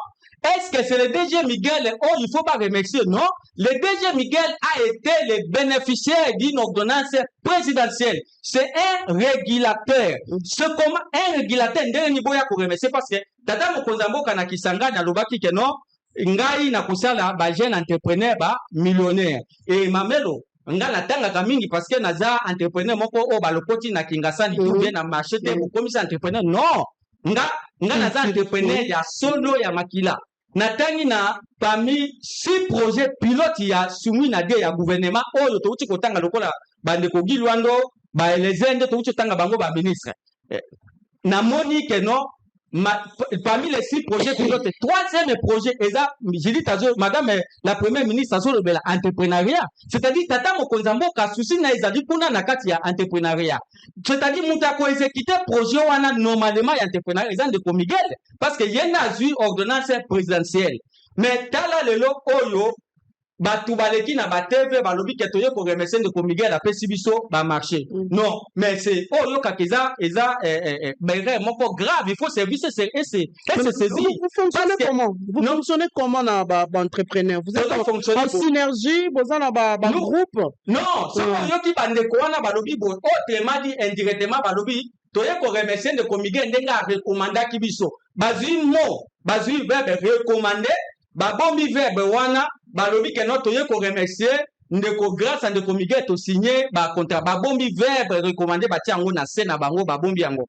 Est-ce que c'est le DG Miguel? Il faut pas remercier. Non. Le DG Miguel a été le bénéficiaire d'une ordonnance présidentielle. C'est un régulateur. C'est comme un régulateur. Ndenge ni boya ko remercier parce que tata mokonzamboka na kisanga na lobaki que non ngai na kusala ba jeune entrepreneur ba millionnaire. Et mamelo nga natanga kamingi parce que naza entrepreneur moko ba lokoti na kingasani tout bien na marché te ko komisa entrepreneur. Non. Nga naza entrepreneur ya solo ya makila. Natangi na parmi 6 projets pilotes ya soumis na dia ya gouvernement oyo to uti kotanga lokola bande ko gilwando ba elezende to uti tanga bango ba ministre. Na moni que non parmi les 6 projets pilotes, 3e projet, j'ai dit madame la première ministre, ça le entrepreneuriat. C'est-à-dire, tata mokonzamboka souci na ezali kuna na kati ya entrepreneuriat. C'est-à-dire, moutako exécuter projet wana normalement ya entrepreneuriat, exemple de Miguel, parce que yena zui ordonnance présidentielle. Mais tala lelo oyo, batu baleki na ba TV balobi ke toye ko remercier de Miguel a pesi biso ba marché. Non, mais c'est oyo kakeza bere moko grave, il faut service c'est saisir. Vous fonctionnez comment? Vous fonctionnez comment na ba entrepreneur? Vous êtes en synergie, vous en ba groupe? Non, c'est oyo ki bandeko wana balobi bo autrement dit indirectement balobi toye ko remercier de Miguel ndenga recommandaki biso. Bazui verbe recommander babombi verbe wana balobi ke no toye ko remercier ndeko grâce à ndeko Miguel to signer ba contrat babombi verbe recommander ba tiango na sena bango babombi yango.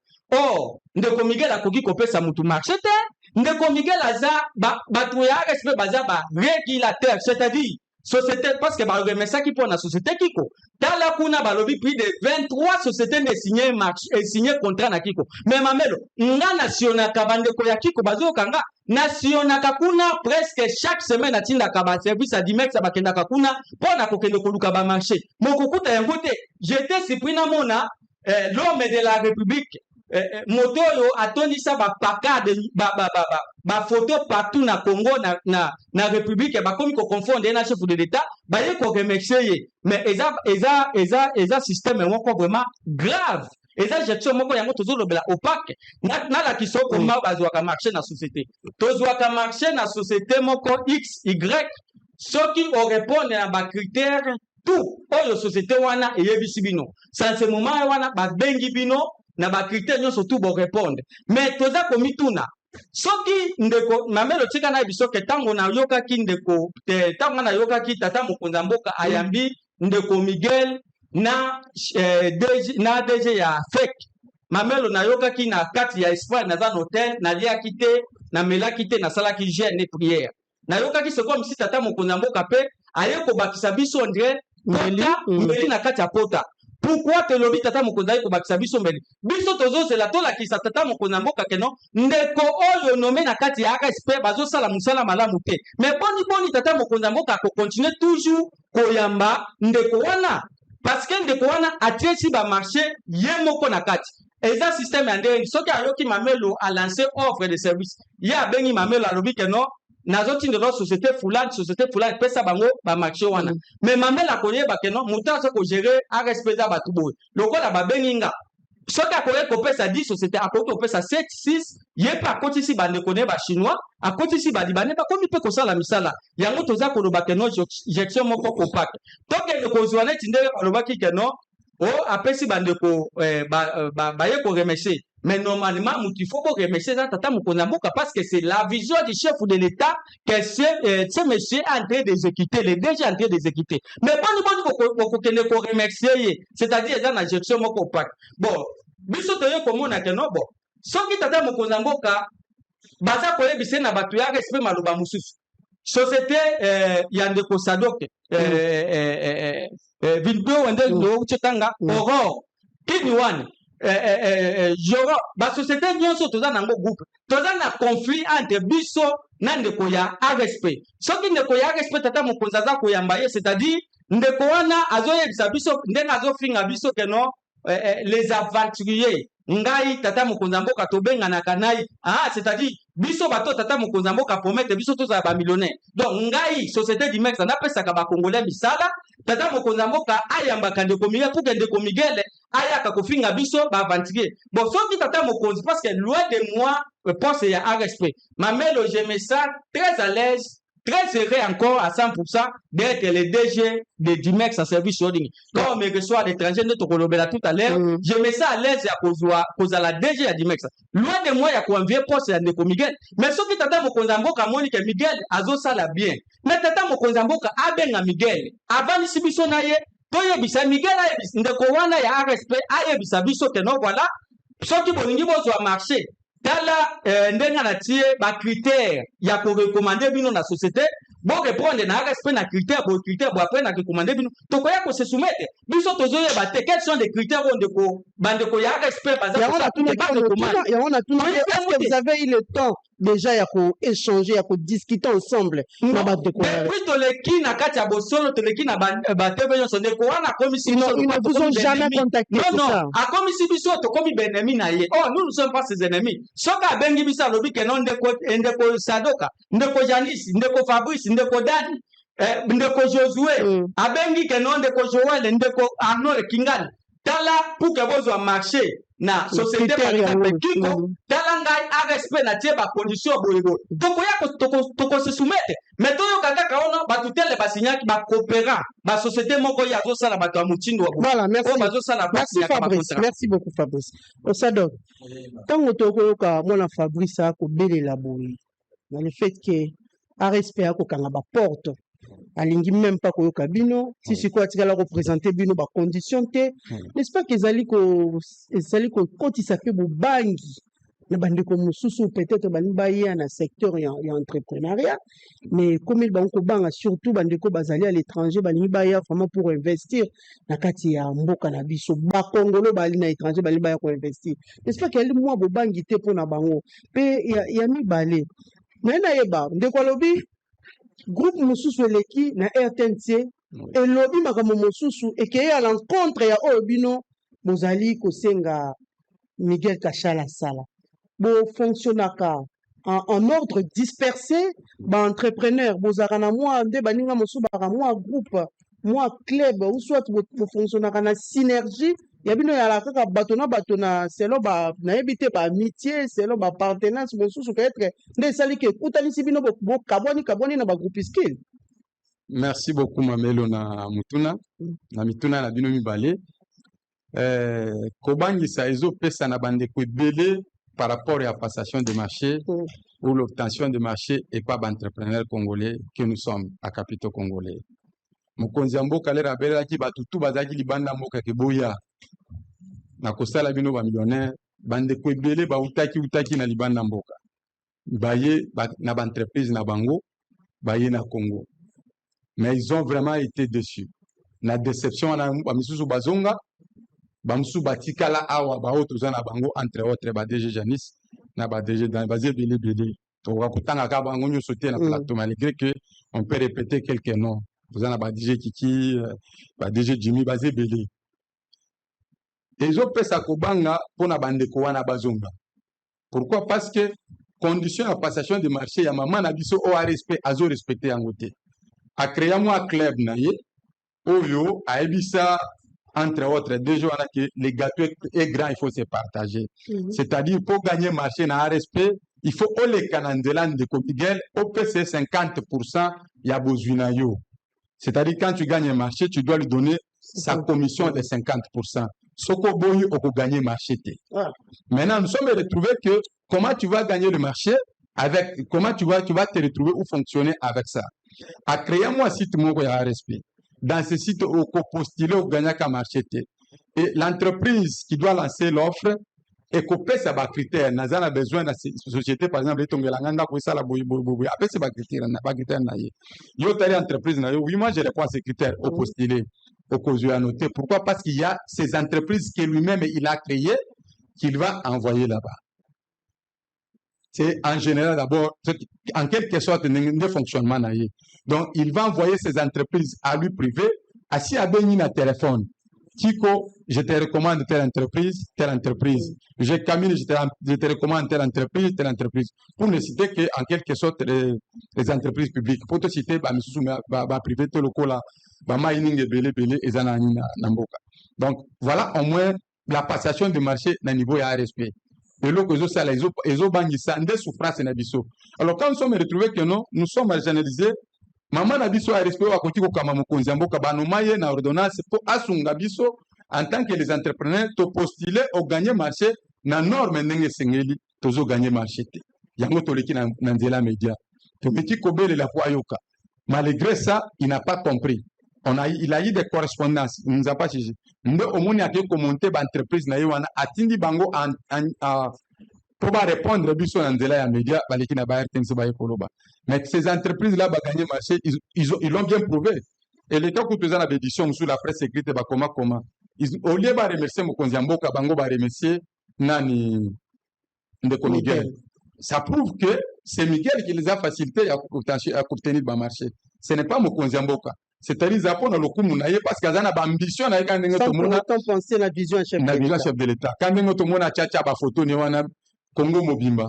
Ndeko Miguel akoki kopesa mutu marché te ndeko Miguel aza batu ya respect baza ba régulateur, c'est-à-dire société parce que ba remercier qui pour na société Kiko tala kuna balobi plus de 23 sociétés ne signé marché et signé contrat na Kiko. Mais mamelo nga national kabandeko ya Kiko bazo kanga national kakuna presque chaque semaine atinda kaba service à Dimex abakenda kakuna pona kokende koluka ba marché mokukuta yango te. J'étais surpris na mona l'homme de la République motoyo atondisa ba pakade ba photo partout na Congo na République ba komi ko confondre na chef de l'État ba ye ko remercier mais eza système moko vraiment grave. Eza gestion moko yango tozolobela opaque na la kisoko ma bazwaka marché na société tozwaka marché na société moko x y soki o répondre na ba critères tout oyo société wana eyebisi bino sans ce moment wana ba bengi bino na ba critères nyonso tout bo répondre mais toza komituna soki ndeko mamelo tika na biso ke tango na yoka ki ndeko tango na yoka ki tata mokonzamboka ayambi ndeko Miguel na DG ya FEC mamelo na yoka ki na kati ya espoir na za hôtel na lia kité na mela kité na sala ki jeûne et prière na yoka ki c'est comme si tata mokonzamboka pe aye ko bakisa biso ndre mbeli na kati ya pota pourquoi telobi tata mokonzi ali kobakisa biso mbele biso tozozela tolakisa tata mokonzi ya mboka keno ndeko oyo nome na kati ya RSP bazosala mosala malamu te mais boni tata mokonzi ya mboka akokontinue toujours koyamba ndeko wana parce que ndeko wana atiesi bamarché ye moko na kati eza système ya ndenge soki ayoki mamelo alance offre de service ye abengi mamelo alobi keno nazotindela société fulani pesa bango bamarché wana mais mamelo akoyeba keno moto aza kogere RSP eza bato boye lokola babengi nga soki akoki kopesa 10 société akoki kopesa 7 6 ye mpe akotisi bandeko ne bachinois akotisi balibane bakomi mpe kosala misala yango toza koloba keno gestion moko kopaka tokende kozwa neti ndenge balobaki keno apesi bandeko baye koremercier mais normalement mutu il faut remercier tata mokonzi ya mboka parce que c'est la vision du chef de l'État que ce monsieur est en train d'exécuter le DG en train d'exécuter mais boni kokende koremercier ye c'est-à-dire eza na gestion moko opaka bon biso toye komona keno bon soki tata mokonzi ya mboka baza koyebisa na bato ya RSP maloba mosusu société ya ndeko Sadok Vilbeo wende chetanga Aurore kini wane Joro ba société nyonso toza nango groupe toza na conflit entre biso na ndeko ya RSP soki ndeko ya RSP tata mokonzi aza koyamba ye c'est-à-dire ndeko wana azoyebisa biso ndenge azofinga biso keno les aventuriers ngai tata mokonzi ya mboka tobenganaka nai c'est-à-dire biso bato tata mokonzi ya mboka promete biso tozala bamillionnaire donc ngai société du mex napesaka bakongolais misala tata mokonzi ya mboka ayambaka ndeko miguel pour que ndeko miguel ayaka kofinga biso baaventurier bon soki tata mokonzi parce que loin de moi pense ya RSP mamelo je me sens très à l'aise très heureux encore à 100% d'être le DG de Dimex en service holding. Quand on me reçoit à l'étranger, nous te tout à l'heure, je me sens à l'aise à la DG à Dimex. Loin de moi, il y a un vieux poste à Ndeko Miguel. Mais ce qui tata mokonzambo ka Monique Miguel, azo sala bien. Mais tata mokonzambo ka abenga Miguel. Avant ici biso na ye, toye bisa Miguel aye Ndeko wana ya RSP aye bisa biso que non voilà. Soki bolingi bozo a marché. Tala ndenga na tie ba critère ya ko recommander bino na société bon répondre na respect na critère bo après na recommander bino to ko ya ko se soumettre biso tozoye ba te quels sont les critères on de ko bande ko ya respect par exemple est-ce que vous avez eu le temps déjà ya ko échanger ya ko discuter ensemble na ba de ko oui to le ki na kati ya bosolo to le ki na ba te benyo sonde ko wana commission ils ne vous ont jamais contacté non a commission biso to komi benemi na ye nous ne sommes pas ses ennemis soka bengi bisa lobi ke non ndeko Sadoka ndeko Janice ndeko Fabrice ndeko Dani ndeko Josué abengi ke non ndeko Joël ndeko Arnold Kingani tala pour que bozo a marché na société par exemple kiko tala ngai RSP na tie ba condition boyego toko se soumettre mais to yo kaka kaona ba tutele ba signaki ba coopérant ba société moko ya zo sala ba to mutindo wa voilà merci beaucoup Fabrice Sadok tango toko ka mona Fabrice a ko belela boyi na le fait que RSP a ko kanga ba porte alingi même pas koyoka bino si quoi tikala représenter bino ba condition te n'est-ce pas que ezali ko quand il s'appelle bobangi na bandeko mosusu peut-être bani baye na secteur ya entrepreneuriat mais comme il banko banga surtout bandeko bazali à l'étranger bani baye vraiment pour investir na kati ya mboka na biso ba kongolo bali na étranger bali baye ko investir n'est-ce pas que moi bobangi te pona bango pe ya mibale na yeba ndeko lobi groupe mosusu eleki na RTNC elobi makambo mosusu ekeye à l'encontre ya oyo bino bozali kosenga Miguel Kachala sala bo fonctionnaka en ordre dispersé ba entrepreneur bozaka na moi nde baninga mosusu baka moi groupe moi club ou soit bo fonctionnaka na synergie ya bino ya la kaka bato na selo ba na yebite ba amitié selo ba partenance mosusu peut-être nde sali ke kutanisi bino bo kaboni na ba groupe skill. Merci beaucoup Mamelo na mutuna na mituna na bino mibale kobangisa ezo pesa na bandeko ebele par rapport à la passation de marché ou l'obtention de marché et pas d'entrepreneurs congolais que nous sommes à capitaux congolais. Mokonzi ya mboka lera bela ki batutu bazaki libanda mboka ke boya na kosala bino ba millionnaire bandeko ebele ba utaki na libanda mboka baye na ba entreprise na bango baye na Congo mais ils ont vraiment été déçus na déception na misusu bazonga bamusu batikala awa bao toza na bango entre autres ba DG Janis na ba DG dans baze belé to wakutanga ka bango nyoso te na plateau malgré que on peut répéter quelques noms toza na ba DG Kiki ba DG Jimmy baze belé ezopesa kobanga pona bandeko wana bazonga. Pourquoi? Parce que condition à passation de marché ya maman na biso o respect azo respecter yango te. A créé moi club na ye oyo a ebisa entre autres deux jours que les gâteaux est grand, il faut se partager. C'est-à-dire pour gagner marché na respect, il faut o les canandelan de Miguel au PC 50% ya bozuna yo. C'est-à-dire quand tu gagnes un marché, tu dois lui donner sa commission de 50%. Soko boy ou gagner marché. Maintenant, nous sommes retrouvés que comment tu vas gagner le marché avec comment tu vas te retrouver ou fonctionner avec ça. À créer moi site mon respect. Dans ce site au postuler au gagner qu'à marché. Et l'entreprise qui doit lancer l'offre et copier ça bas critères. Nous avons besoin de la société par exemple les nganda ko ça la boy après c'est bas critères na pas critères na ye. Yo telle entreprise na yo oui moi je réponds à ces critères au postuler. Au cause à noter. Pourquoi? Parce qu'il y a ces entreprises que lui-même il a créées qu'il va envoyer là-bas. C'est en général d'abord, en quelque sorte, un fonctionnement. Donc, il va envoyer ces entreprises à lui privé, assis à béni un téléphone. Kiko, je te recommande telle entreprise, telle entreprise. Camille, je te recommande telle entreprise. Pour ne citer qu'en quelque sorte les entreprises publiques. Pour te citer, privé, te local, donc, voilà au moins la passation du marché à niveau de respect. Et là, ils ont des souffrances. Alors, quand nous sommes retrouvés que non, nous sommes marginalisés, maman Nabiso a respect à côté de Kamamukonzi, Banomaye, na ordonnance pour Asungabiso, en tant que les entrepreneurs, to postuler au gagner marché, na norme nenge sengeli, tozo gagner marché. Yango toleki na nzela média. To meti kobele la poyoka. Malgré ça, il n'a pas compris. Il a eu des correspondances. Il nous a pas cherché. Nous, au moins, il y a commenté l'entreprise. Atindi bango pour répondre à des médias. Mais ces entreprises-là, gagner marché, ils l'ont bien prouvé. Et les cas où nous avons l'édition sous la presse écrite, comment. Au lieu de remercier Mokonziamboka, bango va remercier Nani Ndeko Miguel. Ça prouve que c'est Miguel qui les a facilités à obtenir le marché. Ce n'est pas Mokonziamboka. C'est-à-dire Zapon a le parce qu'il y a une ambition quand on pense la vision chef de l'État. Quand on a tchatcha ba photo ni wana Congo Mobimba.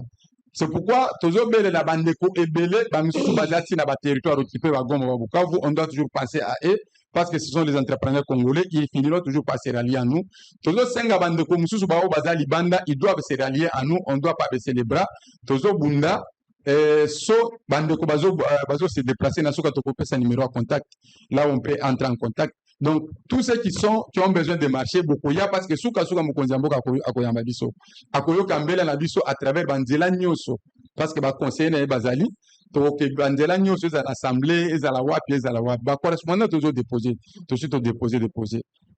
C'est pourquoi tozo bele la bandeko et bele ba misusu bazati na ba territoire occupé ba Goma ba Bukavu, on doit toujours penser à eux parce que ce sont les entrepreneurs congolais, ils finiront toujours par se rallier à nous. Tozo senga bandeko misusu ba o bazali banda, ils doivent se rallier à nous, on doit pas baisser les bras. Tozo bunda so bandeko bazo se déplacer na soka toko pesa numéro à contact là où on peut entrer en contact. Donc tous ceux qui ont besoin de marcher beaucoup ya parce que suka Mokonziamboka akoyamba biso akoyo kambela na biso à travers banzela nyoso parce que ba conseiller na bazali to ke banzela nyoso za assemblée ezala wapi ba correspondant toujours déposer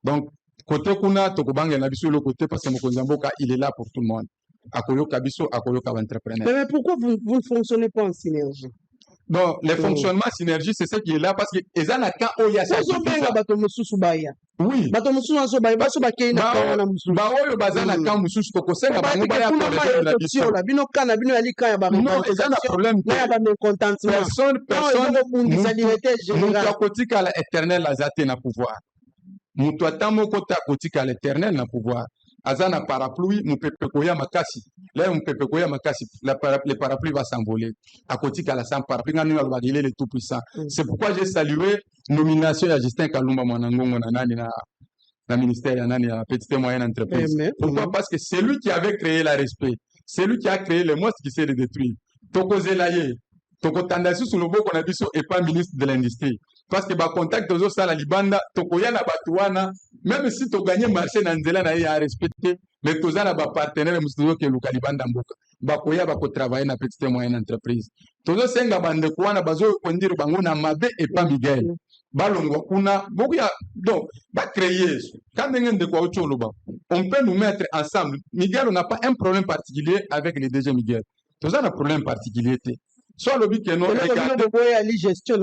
donc côté kuna to ko banga na biso le côté parce que Mokonziamboka il est là pour tout le monde. Akoyoka biso, akoyoka entrepreneur. Mais pourquoi vous ne fonctionnez pas en synergie? Non, le fonctionnement synergie, c'est ce qui est là parce que ezana ka oya sa. Oui. Bato mususu azo baya baso bakei na kana mususu. Ba oyo bazana ka mususu to kosenga bango baya ko la biso. Bino kana bino ali ka ya ba. Non, ezana problème. Na ba mécontentement. Personne nous liberté générale. Nous kotika la éternel azate na pouvoir. Mutu atamo kota kotika l'éternel na pouvoir. Azana parapluie, mupepekoya makasi. Là, mupepekoya makasi, le parapluie va s'envoler. À côté qu'à la sans parapluie, nous allons le tout puissant. C'est pourquoi j'ai salué nomination de Justin Kalumba Mwanangongo na ministère ya petite et moyenne entreprise. Pourquoi? Parce que c'est lui qui avait créé la respect. C'est lui qui a créé le monstre qui s'est détruit. Toko Zelaye, Toko Tandasu Sulobo Konabiso et pas ministre de l'industrie. Parce que ba contact aux autres la libanda tokoya na batuana même si to gagner marché na nzela na ya respecter mais toza na ba partenaire musuzo ke luka libanda mboka ba koya ba ko travailler na petite et moyenne entreprise tozo senga bande kuana bazo kondiro bango na mabe et pas Miguel balongwa kuna bokuya donc ba créer quand ngende kwa ocholo ba on peut nous mettre ensemble. Miguel n'a pas un problème particulier avec les DG Miguel toza un problème particulier. soit le but que non gestion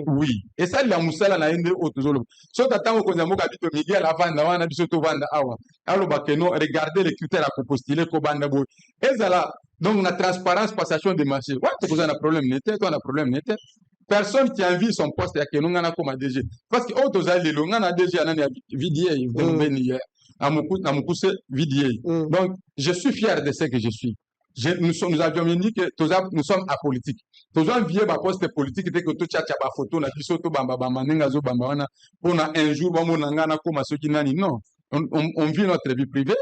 oui et ça la musala na ende otozolo so tatango konza moka bito Miguel avanda wana biso to vanda awa aloba que non regardez les critères à postuler ko banda boy ezala donc la transparence passation de marché ouais tu un problème n'était toi un problème n'était personne qui envie son poste ya que non ngana comme DG parce que otozali le ngana DG anani VDA hier à Mokuse VDA donc je suis fier de ce que je suis. Nous avions dit que nous sommes apolitiques. Nous avons envié ma poste politique dès que tu as une photo, na bisoto bamba bamba nengazo bamba wana pour un jour bamba nangana comme sokinani non. On vit notre vie privée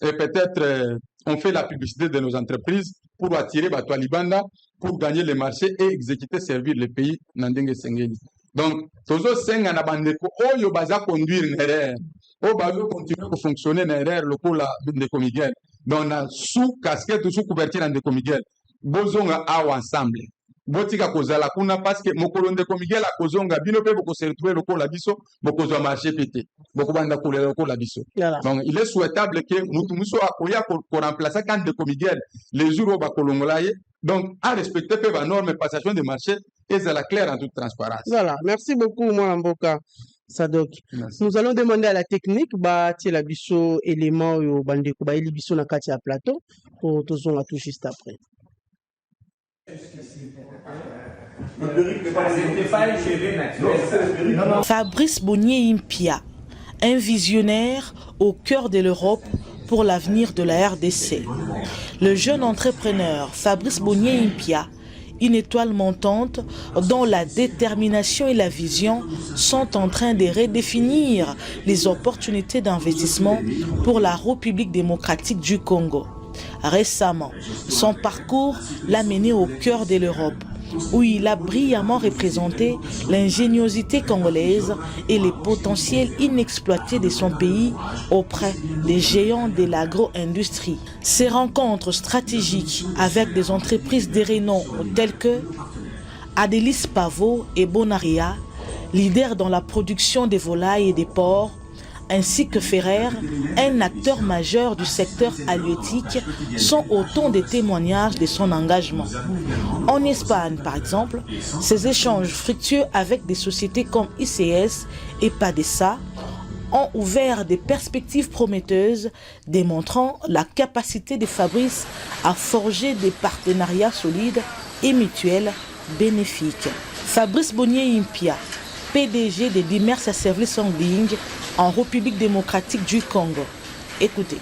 et peut-être on fait la publicité de nos entreprises pour attirer Bato Libanda pour gagner les marchés et exécuter servir le pays nandenge sengeli. Donc tozo senga na bandeko oyo baza conduire n'erreur. O bazo continuer à fonctionner n'erreur lokola ndeko Miguel. Donc, on a sous casquette ou sous couverture en Ndeko Miguel. Bozonga awa ensemble. Botika kozala kuna parce que mokolo Ndeko Miguel a kozonga bino pe boko se retrouver lokola biso boko zo marché pété. Boko banda kolela lokola biso. Donc, il est souhaitable que muso akoya ko remplacer quand Ndeko Miguel les jours au bakolongolaye. Donc, à respecter pe ba norme passation de marché et c'est la claire en toute transparence. Voilà, merci beaucoup moi Mboka. Sadok. Nous allons demander à la technique bah la biso élément au bandeko ba eli biso na kati ya plateau pour tozonga tout juste après. Fabrice Bonié-Impia, un visionnaire au cœur de l'Europe pour l'avenir de la RDC. Le jeune entrepreneur Fabrice Bonié-Impia, une étoile montante dont la détermination et la vision sont en train de redéfinir les opportunités d'investissement pour la République démocratique du Congo. Récemment, son parcours l'a mené au cœur de l'Europe, où il a brillamment représenté l'ingéniosité congolaise et les potentiels inexploités de son pays auprès des géants de l'agro-industrie. Ces rencontres stratégiques avec des entreprises de renom telles que Adelis Pavo et Bonaria, leaders dans la production des volailles et des porcs, ainsi que Ferrer, un acteur majeur du secteur halieutique, sont autant de témoignages de son engagement. En Espagne, par exemple, ces échanges fructueux avec des sociétés comme ICS et PADESA ont ouvert des perspectives prometteuses, démontrant la capacité de Fabrice à forger des partenariats solides et mutuels bénéfiques. Fabrice Bonié-Impia, PDG de Dimers Service Holding en République démocratique du Congo. Écoutez,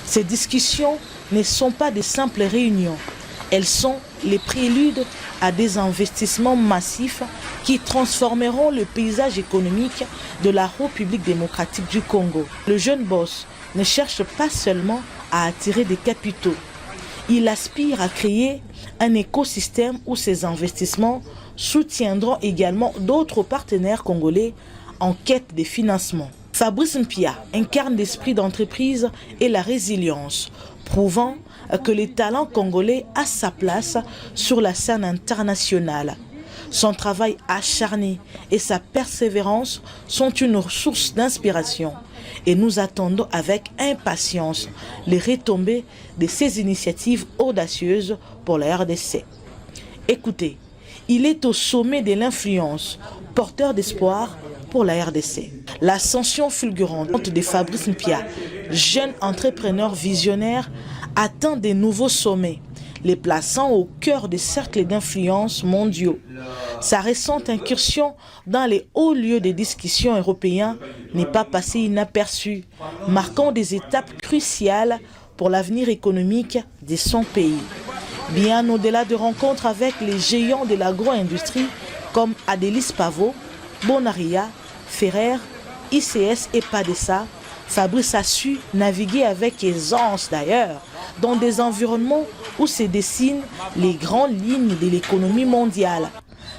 ces discussions ne sont pas de simples réunions. Elles sont les préludes à des investissements massifs qui transformeront le paysage économique de la République démocratique du Congo. Le jeune boss ne cherche pas seulement à attirer des capitaux. Il aspire à créer un écosystème où ces investissements soutiendront également d'autres partenaires congolais en quête de financement. Fabrice Mpia incarne l'esprit d'entreprise et la résilience, prouvant que le talent congolais a sa place sur la scène internationale. Son travail acharné et sa persévérance sont une source d'inspiration et nous attendons avec impatience les retombées de ces initiatives audacieuses pour la RDC. Écoutez, il est au sommet de l'influence, porteur d'espoir pour la RDC. L'ascension fulgurante de Fabrice Mpia, jeune entrepreneur visionnaire, atteint de nouveaux sommets, les plaçant au cœur des cercles d'influence mondiaux. Sa récente incursion dans les hauts lieux de discussion européens n'est pas passée inaperçue, marquant des étapes cruciales pour l'avenir économique de son pays. Bien au-delà de rencontres avec les géants de l'agro-industrie comme Adelis Pavo, Bonaria, Ferrer, ICS et PADESA, Fabrice a su naviguer avec aisance d'ailleurs dans des environnements où se dessinent les grandes lignes de l'économie mondiale.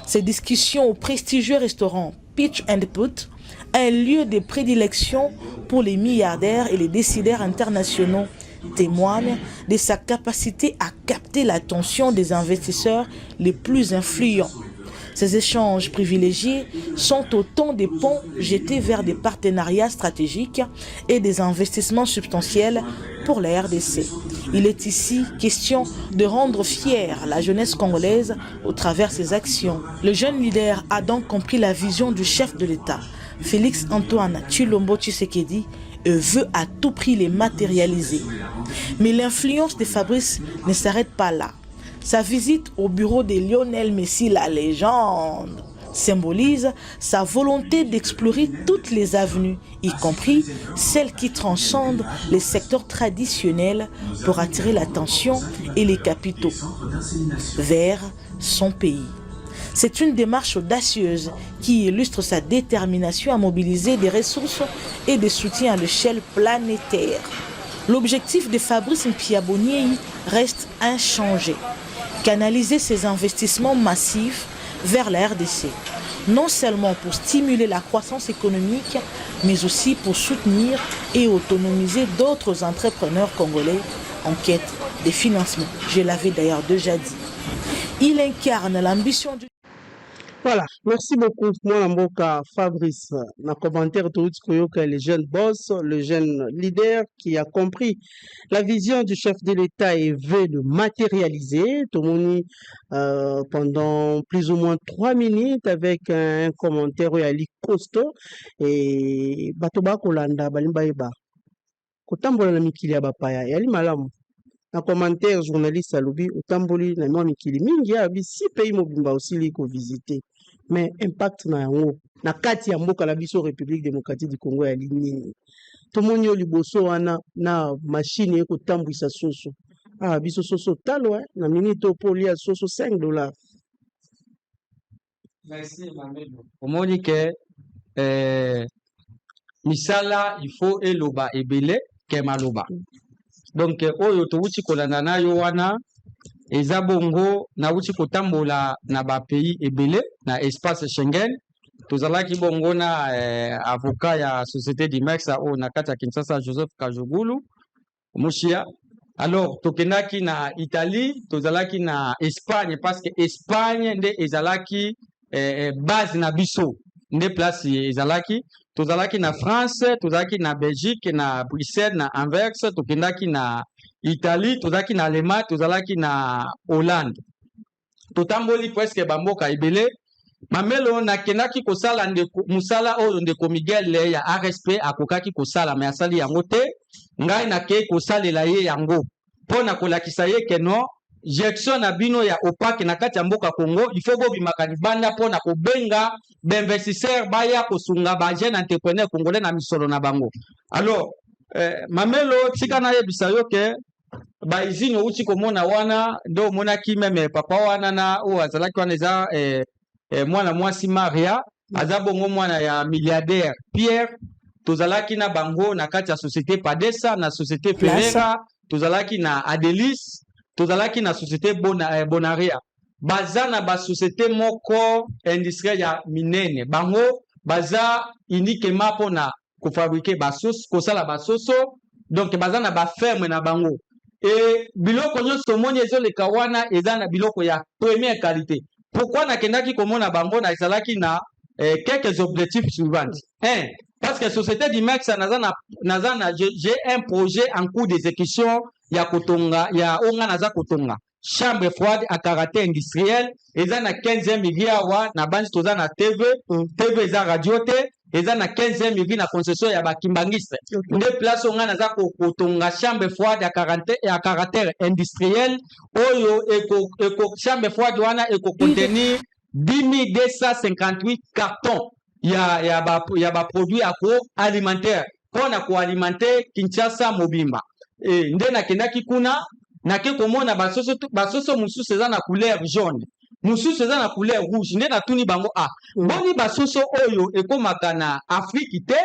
Ces discussions au prestigieux restaurant Pitch and Put, un lieu de prédilection pour les milliardaires et les décideurs internationaux, témoignent de sa capacité à capter l'attention des investisseurs les plus influents. Ces échanges privilégiés sont autant des ponts jetés vers des partenariats stratégiques et des investissements substantiels pour la RDC. Il est ici question de rendre fière la jeunesse congolaise au travers ses actions. Le jeune leader a donc compris la vision du chef de l'État, Félix Antoine Tshilombo Tshisekedi, et veut à tout prix les matérialiser. Mais l'influence de Fabrice ne s'arrête pas là. Sa visite au bureau de Lionel Messi, la légende, symbolise sa volonté d'explorer toutes les avenues, y compris celles qui transcendent les secteurs traditionnels pour attirer l'attention et les capitaux vers son pays. C'est une démarche audacieuse qui illustre sa détermination à mobiliser des ressources et des soutiens à l'échelle planétaire. L'objectif de Fabrice Mpiya-Boniei reste inchangé. Canaliser ses investissements massifs vers la RDC, non seulement pour stimuler la croissance économique, mais aussi pour soutenir et autonomiser d'autres entrepreneurs congolais en quête de financement. Je l'avais d'ailleurs déjà dit. Il incarne l'ambition du... Voilà, merci beaucoup. Moi, Mboka Fabrice, dans commentaire tout que le jeune boss, le jeune leader qui a compris la vision du chef de l'État et veut le matérialiser. Tout le monde pendant plus ou moins 3 minutes avec un commentaire où il y a costaud et Batoba Kolanda Balimbaeba. Kotambola na mikili ya bapaya, yali malamu. Na commentaire journaliste alobi otamboli na mwa mikili mingi ya bi 6 pays mobimba aussi liko visiter. Mais impact na yango na kati ya mboka la biso République démocratique du Congo ya linini. Tomoni yo liboso wana na machine eko tambwisa soso. Ah biso soso talo na minute opolia soso $5. Merci Mamelo. Omoni ke misala il faut eloba ebele ke maloba. Donc oyo touti kolanda na yo wana eza bongo na uti kotambola na ba pays ebele na espace Schengen tozalaki bongo na avocat ya société d'Imex o na kati ya Kinshasa Joseph Kajogulu Mushia. Alors tokendaki na Italie tozalaki na Espagne parce que Espagne nde ezalaki base na biso nde place ezalaki tozalaki na France tozalaki na Belgique na Bruxelles na Anvers tokendaki na Italie tozalaki na Allemagne tozalaki na Hollande totamboli presque bamboka ebele mamelo nakendaki kosala ndeko musala oyo ndeko Miguel ya RSP akokaki kosala mais asali yango te ngai nakei kosalela ye yango pona kolakisa ye keno gestion na bino ya opake na kati ya mboka Congo il faut bobimaka libanda pona kobenga d'investisseur baya kosunga ba jeune entrepreneur congolais na misolo na bango. Alors mamelo tika na yebisa yo ke ba izini uti komona wana ndo monaki meme papa wana na o azalaki wana eza mwana mwasi Maria aza bongo mwana ya milliardaire Pierre tozalaki na bango na kati ya société Padesa na société Ferreira tozalaki na Adelis tozalaki na société Bonaria baza na ba société moko industrielle ya minene bango baza uniquement pona ko fabriquer basoso kosala basoso donc baza na ba ferme na bango et biloko nyonso moni ezoleka wana eza na biloko ya première qualité. Pourquoi nakendaki komona bango na ezalaki na quelques objectifs suivants. Un, parce que société d'Imex nazana j'ai un projet en cours d'exécution ya kotonga ya onga naza kotonga chambre froide à caractère industriel eza na 15e miliawa na bandi toza na TV eza radio te eza na 15e mili na concession ya bakimbangiste nde place onga naza kotonga chambre froide à caractère industriel oyo eko chambre froide wana eko contenir 10,258 cartons ya ba produits agroalimentaires pona ko alimenter Kinshasa mobimba nde nakendaki kuna nake komona basoso mususu eza na couleur jaune mususu eza na couleur rouge nde natuni bango boni basoso oyo ekomaka na Afrique te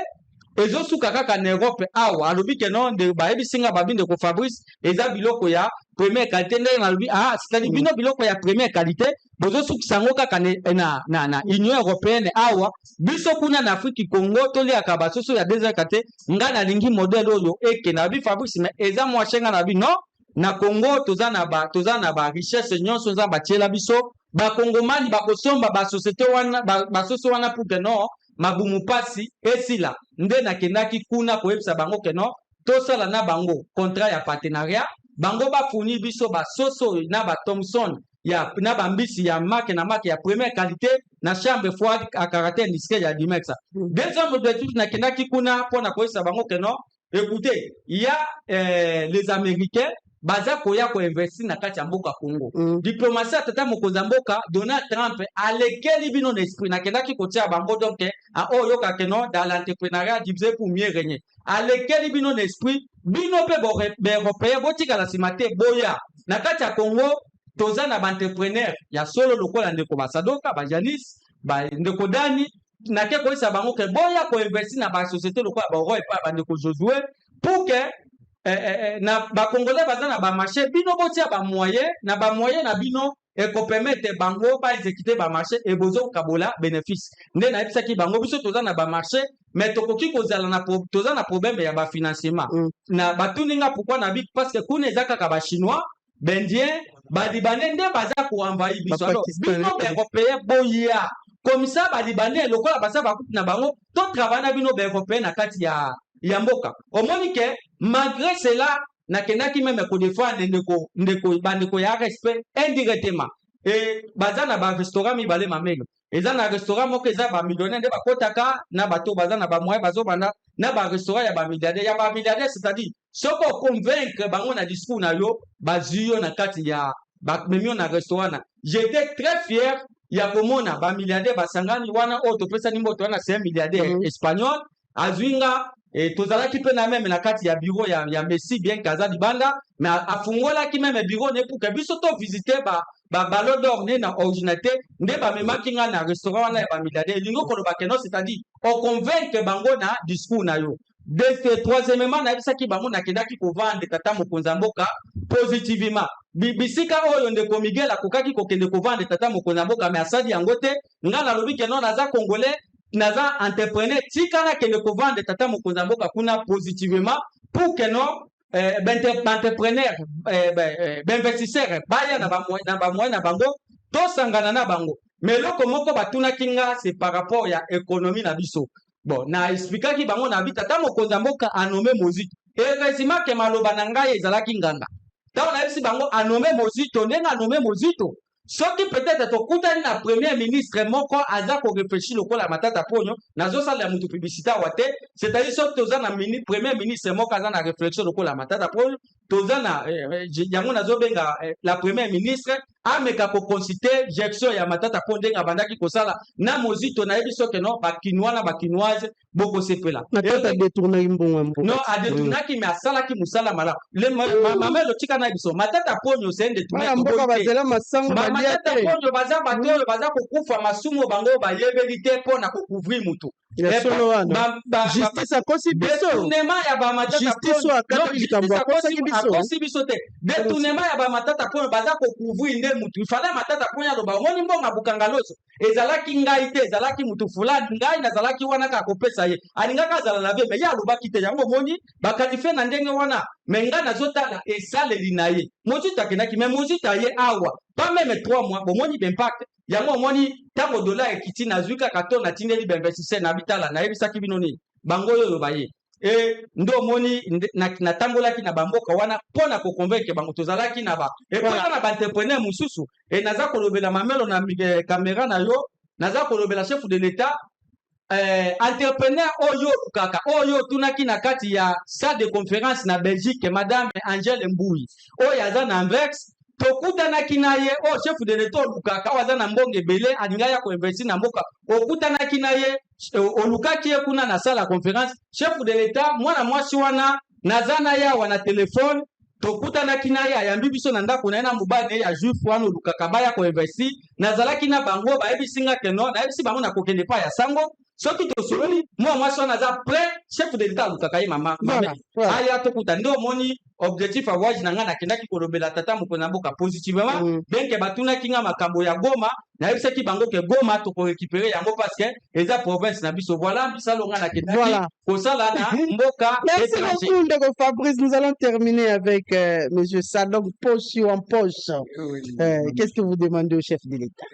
ezosuka kaka na Europe awa alobi ke non de bayebisinga babinde ko Fabrice eza biloko ya première qualité nde nalobi c'est-à-dire bino biloko ya première qualité bozosukisa ngo kaka na Union européenne awa biso kuna na Afrique Congo toliaka basoso ya deuxième qualité nga na lingi modèle oyo eke na bi Fabrice mais eza mwashenga na bi non na Congo toza na ba richesse nyonso za batiela biso ba Kongomani bakosomba ba société wana ba soso wana pour que non mabumu pasi esila nde nakendaki kuna koyebisa bango ke non tosala na bango contrat ya partenariat bango bafuni biso ba soso na ba Thomson ya na bambisi ya marque ya première qualité na chambre froide à caractère industriel ya Dimex. Deuxième objectif nakendaki kuna pona koyebisa bango ke non écoutez il y a les Américains baza koya ko investir na kati ya mboka Congo. Diplomatie atata mokonza mboka Donald Trump alekeli bino na esprit nakendaki kotia bango donc a oyo ka keno dans l'entrepreneuriat divisé pour mieux régner. Alekeli bino na esprit bino pe européen botika la simate boya na kati ya Congo toza na ba entrepreneur ya solo lokola ndeko Basadoka ba Janis ba ndeko Dani na ke koisa bango ke boya ko investir na ba société lokola ba Roy pa ba ndeko Josué pour que na ba Congolais baza na ba marché bino botia ba moyen na bino et ko permettre bango ba exécuter ba marché et bozo kabola bénéfice nde na ebisa ki bango biso toza na ba marché mais tokoki kozala na toza na problème ya ba financement na batuninga pourquoi na bik parce que kuna ezaka ka ba chinois bendien ba libanais nde baza ko envahir biso alors bino ba européen boya comme ça ba libanais lokola baza ba na bango to travailler na bino ba européen na kati ya mboka omoni ke malgré cela nakendaki même ko défendre ndeko ya respect indirectement et baza na ba restaurant mi balé mamelo eza na restaurant moko eza ba millionnaire nde bakotaka na bato baza na ba moyen bazo banda na ba restaurant ya ba milliardaire c'est-à-dire soko convaincre bango na discours na yo bazuyo na kati ya ba memio na restaurant na j'étais très fier ya komona ba milliardaire basangani wana o to pesa nimbo to wana c'est un milliardaire espagnol azuinga et tozalaki pe na même na kati ya bureau ya Messi bien kaza libanda mais afungola ki même bureau ne pour que biso to visiter ba ballon d'or ne na originalité nde ba memaki nga na restaurant wana ya ba milliardaire lingo ko ba keno c'est-à-dire on convainc bango na discours na yo troisièmement na bisaki bango na kendaki ko vendre tata mokonza mboka positivement bisika oyo ndeko Miguel akokaki ko kende ko vendre tata mokonza mboka mais asadi yango te nga na lobi keno naza congolais naza entrepreneur tikana kende ko vendre tata mokonza mboka kuna positivement pour que non entrepreneur investisseur baya na ba moyen na bango to sangana na bango mais loko moko batuna kinga c'est par rapport ya économie na biso bon na expliquaki bango na bi tata mokonza mboka anome Mozito heureusement ke maloba na ngai ezalaki nganga ta na bisi bango anome Mozito ndenga anome Mozito soki peut-être tokutani na premier ministre moko aza ko réfléchir lokola matata ponyo nazo sala mutu publicité wate c'est-à-dire soki toza na premier ministre moko aza na réflexion lokola matata ponyo toza na yango nazo benga la premier ministre ameka ko consulter gestion ya matata ponyo ndenga bandaki kosala na Mozito na yebi soki no bakinois na bakinoise boko sepela matata détourner mbongo non a détournaki mais asala ki musala mala le mamelo tika na biso matata ponyo c'est détourner mboka bazela masango matata ponyo baza bato baza kokufa masumo bango bayebeli te pona ko couvrir mutu justice akosi biso détournement ya ba matata ponyo akosi biso te détournement ya ba matata ponyo baza ko couvrir nde mutu ifala matata ponyo lo ba ngoni mbonga bukanga loso ezalaki ngai te ezalaki mutu fulani ngai nazalaki wana ka kopesa ye alingaka zala la mais ya lobaki te yango moni bakalife na ndenge wana menga nazotala esaleli na ye Mozito akendaki mais Mozito ye awa pas même 3 mois bomoni d'impact yango moni tango dollar ekiti na zuka kato na tindeli investisseur na bitala na yebisaki bino ni bango yo baye ndo moni na tangolaki na bamboka wana pona ko convaincre bango tozalaki na ba pona na ba entrepreneur mususu naza kolobela mamelo na caméra na yo naza kolobela chef de l'état entrepreneur oyo kaka oyo tunaki na kati ya salle de conférence na Belgique madame Angèle Mboui oyo aza na Anvers tokutanaki na ye chef de l'état olukaka waza na mbonge belé alinga ya ko investir na mboka okutanaki na ye olukaki ye kuna na salle ya conférence chef de l'état mwana mwasi wana nazana ya wana téléphone tokutanaki na ye ayambi biso na ndako na mobali ya juif wana olukaka baya ko investir nazalaki na bango bayebisinga keno nayebisi bango na kokende pa ya sango soki tosoli mwa mwasi wana aza prêt chef de l'état olukaka ye mama aya tokuta nde omoni objectif à voyage na nga nakendaki kolobela tata mokonzi ya mboka positivement bien que batunaki nga makambo ya Goma nayebisaki bango ke Goma tokorécupérer yango parce que eza province na biso voilà bisalo nga nakendaki kosala na mboka Merci étranger. beaucoup, Ndeko Fabrice. Nous allons terminer avec Monsieur Sadok Poche en poche. Qu'est-ce que vous demandez au chef de l'État?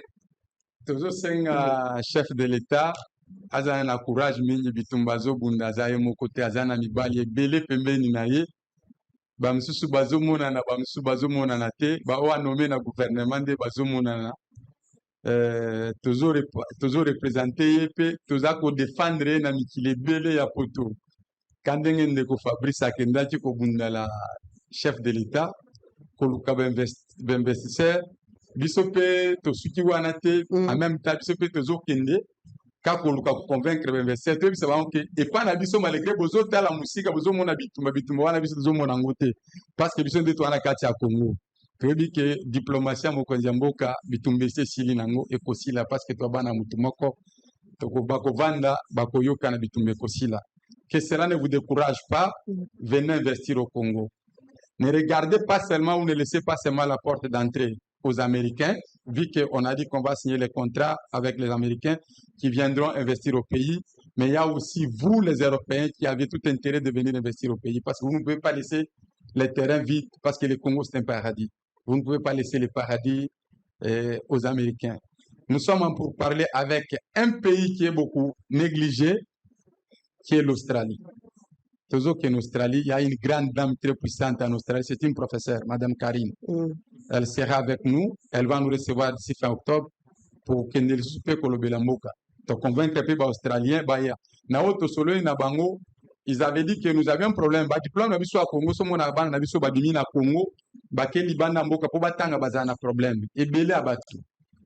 tozosenga chef de l'État azala na courage mingi bitumba azobunda aza ye moko te aza na mibali ebele pembeni na ye bamisusu bazomonana bamisusu bazomonana te baoyo anome na gouvernement nde bazomonana tozorepresente ye mpe toza kodefendre ye na mikili ebele ya poto ka ndenge ndeko Fabrice akendaki kobundala chef de l'État koluka bainvestisseur biso mpe tosuki wana te en même temps biso mpe tozokende ka koluka koconvaincre bainvestisseur toyebisa bango ke epai na biso malgré bozotala mosika bozomona bitumba wana biso tozomona yango te parce que biso nde towana kati ya Congo toyebi ke diplomatie ya mokonzi ya mboka bitumba esi esili nango ekosila parce que toa bana motu moko bakovanda bakoyoka bitumba ekosila que cela ne vous décourage pas venez investir au Congo. Ne regardez pas seulement ou ne laissez pas seulement la porte d'entrée aux Américains, vu qu'on a dit qu'on va signer les contrats avec les Américains qui viendront investir au pays, mais il y a aussi vous, les Européens, qui avez tout intérêt de venir investir au pays, parce que vous ne pouvez pas laisser les terrains vides, parce que le Congo, c'est un paradis. Vous ne pouvez pas laisser les paradis aux Américains. Nous sommes pour parler avec un pays qui est beaucoup négligé, qui est l'Australie. Toujours qu'en Australie, il y a une grande dame très puissante en Australie, c'est une professeure, Madame Karine. Elle sera avec nous, elle va nous recevoir d'ici fin octobre pour qu'elle ne soupe kolobela mboka. Donc convaincre les Australiens, na auto solo na bango, ils avaient dit que nous avions un problème. Ba diplôme na biso à Congo, somo na bana na biso ba dimi na Congo, ba ke libanda mboka po batanga bazana problème. Ebele abatu.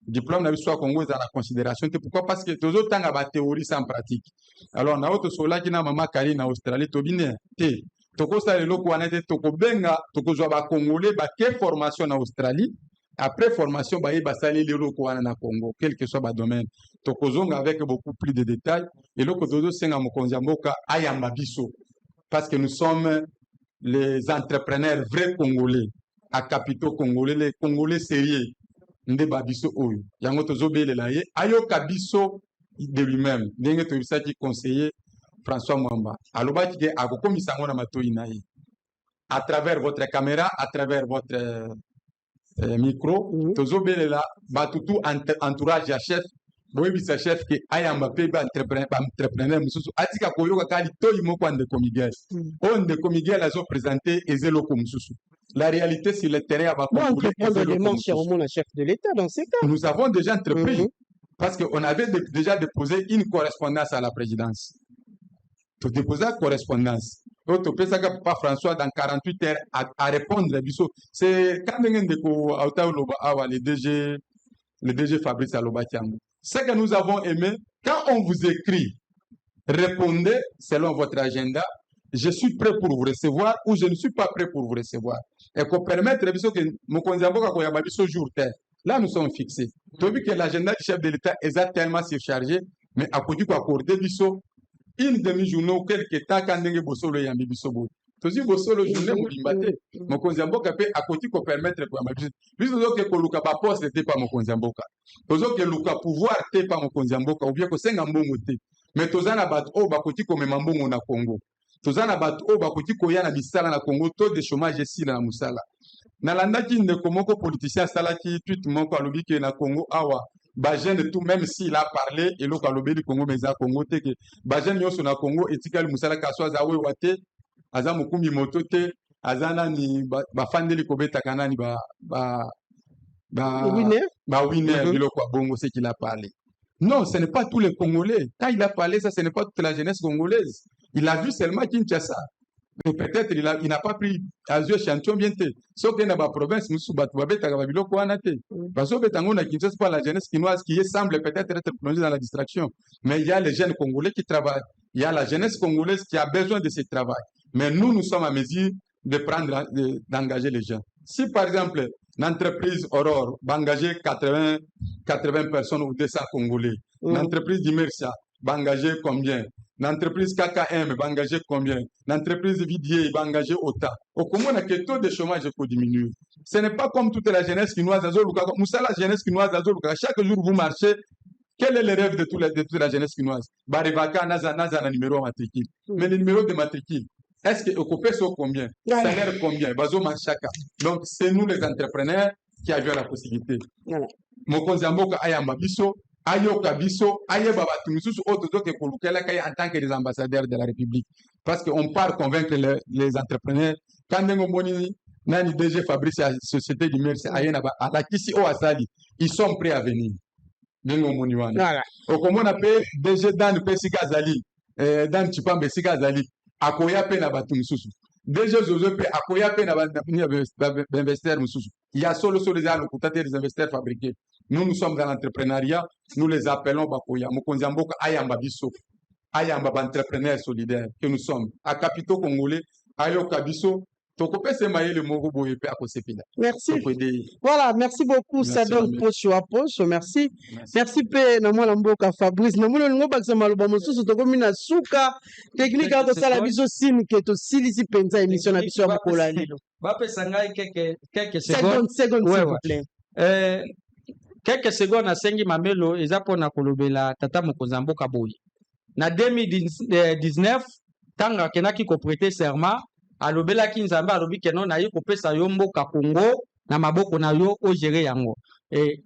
Diplôme na biso à Congo est à la considération. Pourquoi? Parce que tous autres ba théorie sans pratique. Alors na auto solo qui na mama Karine na Australie to bine te. Toko sa lelo ko anete toko benga toko zo ba congolais ba ke formation en Australie. Après formation ba yeba sali lelo ko na Congo, quel que soit ba domaine. Toko zonga avec beaucoup plus de détails et loko tozo senga mokonzi mboka ayamba biso parce que nous sommes les entrepreneurs vrais congolais à capitaux congolais, les congolais sérieux. Nde ba biso oyo yango tozobelela ye ayoka biso de lui-même ndenge toyebisaki conseiller François Mwamba alobaki ke akokomisa ngo na matoi na ye à travers votre caméra, à travers votre micro tozobelela batutu entourage ya chef boyebisa chef ke ayamba pe ba entrepreneur mususu atika koyoka kali toyi moko ya ndeko Miguel oyo ndeko Miguel azo présenter ezeloko mususu. La réalité sur le terrain chef de l'État dans ces cas. Nous avons déjà entrepris parce qu'on avait déjà déposé une correspondance à la présidence. Tout déposer la correspondance. Papa François dans 48 heures à répondre. C'est quand le DG Fabrice Alobatiango. Ce que nous avons aimé, quand on vous écrit, répondez selon votre agenda. Je suis prêt pour vous recevoir ou je ne suis pas prêt pour vous recevoir. Et qu'on permette que mokonzi mboka ko yamba biso jour terre. Là nous sommes fixés. Tobi que l'agenda du chef de l'État est tellement surchargé, mais à côté ko accorder biso une demi-journée ou quelque temps quand ndenge bosolo yambi biso bo. Tozi bosolo journée molimbate. Mokonzi mboka pe à côté ko permettre ko yamba biso. Biso que ko luka ba poste te pa mokonzi mboka. Tozo que luka pouvoir te pa mokonzi mboka ou bien ko senga mbongo te. Mais tozana bat o ba côté ko mema mbongo na Congo. Tozana bato o bakoki koya na bisala na Congo taux de chômage esila na musala nalandaki ndeko moko politicien asalaki tweet moko alobi ke na Congo awa ba jeune tout même s'il a parlé et loko alobeli Congo meza Congo te ke ba jeune nyonso na Congo etikali musala kaso aza wewa te aza mokumbi moto te aza nani bafandeli kobeta kanani winner biloko bongo c'est qu'il a parlé. Non, ce n'est pas tous les Congolais. Quand il a parlé ça, ce n'est pas toute la jeunesse congolaise. Il a vu seulement Kinshasa. Mais peut-être il n'a pas pris à yeux chantion bien te. Sauf que dans la province, nous sommes parce que dans la Kinshasa, pas la jeunesse chinoise qui semble peut-être être plongée dans la distraction. Mais il y a les jeunes Congolais qui travaillent. Il y a la jeunesse congolaise qui a besoin de ce travail. Mais nous sommes à mesure de prendre, d'engager les gens. Si par exemple, l'entreprise Aurore va engager 80 personnes ou 200 Congolais, l'entreprise d'Immersia va engager combien? L'entreprise KKM va engager combien? L'entreprise Vidier va engager autant. Au comment que le taux de chômage peut diminuer? Ce n'est pas comme toute la jeunesse chinoise. La jeunesse chinoise, chaque jour vous marchez. Quel est le rêve de toute la jeunesse chinoise? Baribaka, Naza, un numéro matricule. Mais le numéro de matricule, est-ce que occupé sur combien? Salaire combien? Bazo Manchaka. Donc, c'est nous les entrepreneurs qui avions la possibilité. Mokonzi Mboka Ayamba Biso, Ayoka Biso, Ayeba Batumisusu, autres que Kolukela Kaya en tant que les ambassadeurs de la République. Parce qu'on part convaincre les entrepreneurs. Quand Moni, Nani DG Fabrice, la société du maire, à la Kisi O Asali, ils sont prêts à venir. Voilà. Comme on appelle DG Dan Pesika Zali, Dan Chipambe Sika Zali, Akoya Pe na Batumisusu. DG Zozo Pe, Akoya Pe na Investisseurs Mususu. Il y a solo les investisseurs fabriqués. Nous sommes dans l'entrepreneuriat, nous les appelons Bakoya. Mokonzi Mboka Ayamba Biso, Ayamba entrepreneur solidaire que nous sommes. À capitaux congolais, Ayoka Biso. Merci. Voilà, merci beaucoup. Ça donne poche à poche. Merci. Merci P. Namo Lamboka Fabrice. Namo Longo Baksa Maluba Mosusu Tokomina Souka. Technique à Kosala Biso Sim qui est aussi l'ici Penza émission à Biso Abakola Lilo. Bape Sangai quelques secondes. S'il vous plaît. Quelques secondes à Sengi Mamelo et Zapona Kolobela Tata Mokonzambo Kaboyi. Na 2019, Tanga Kenaki ko prêter serment. Alobela kinzamba alobi keno na yo kopesa yo mboka Congo na maboko na yo o gérer yango.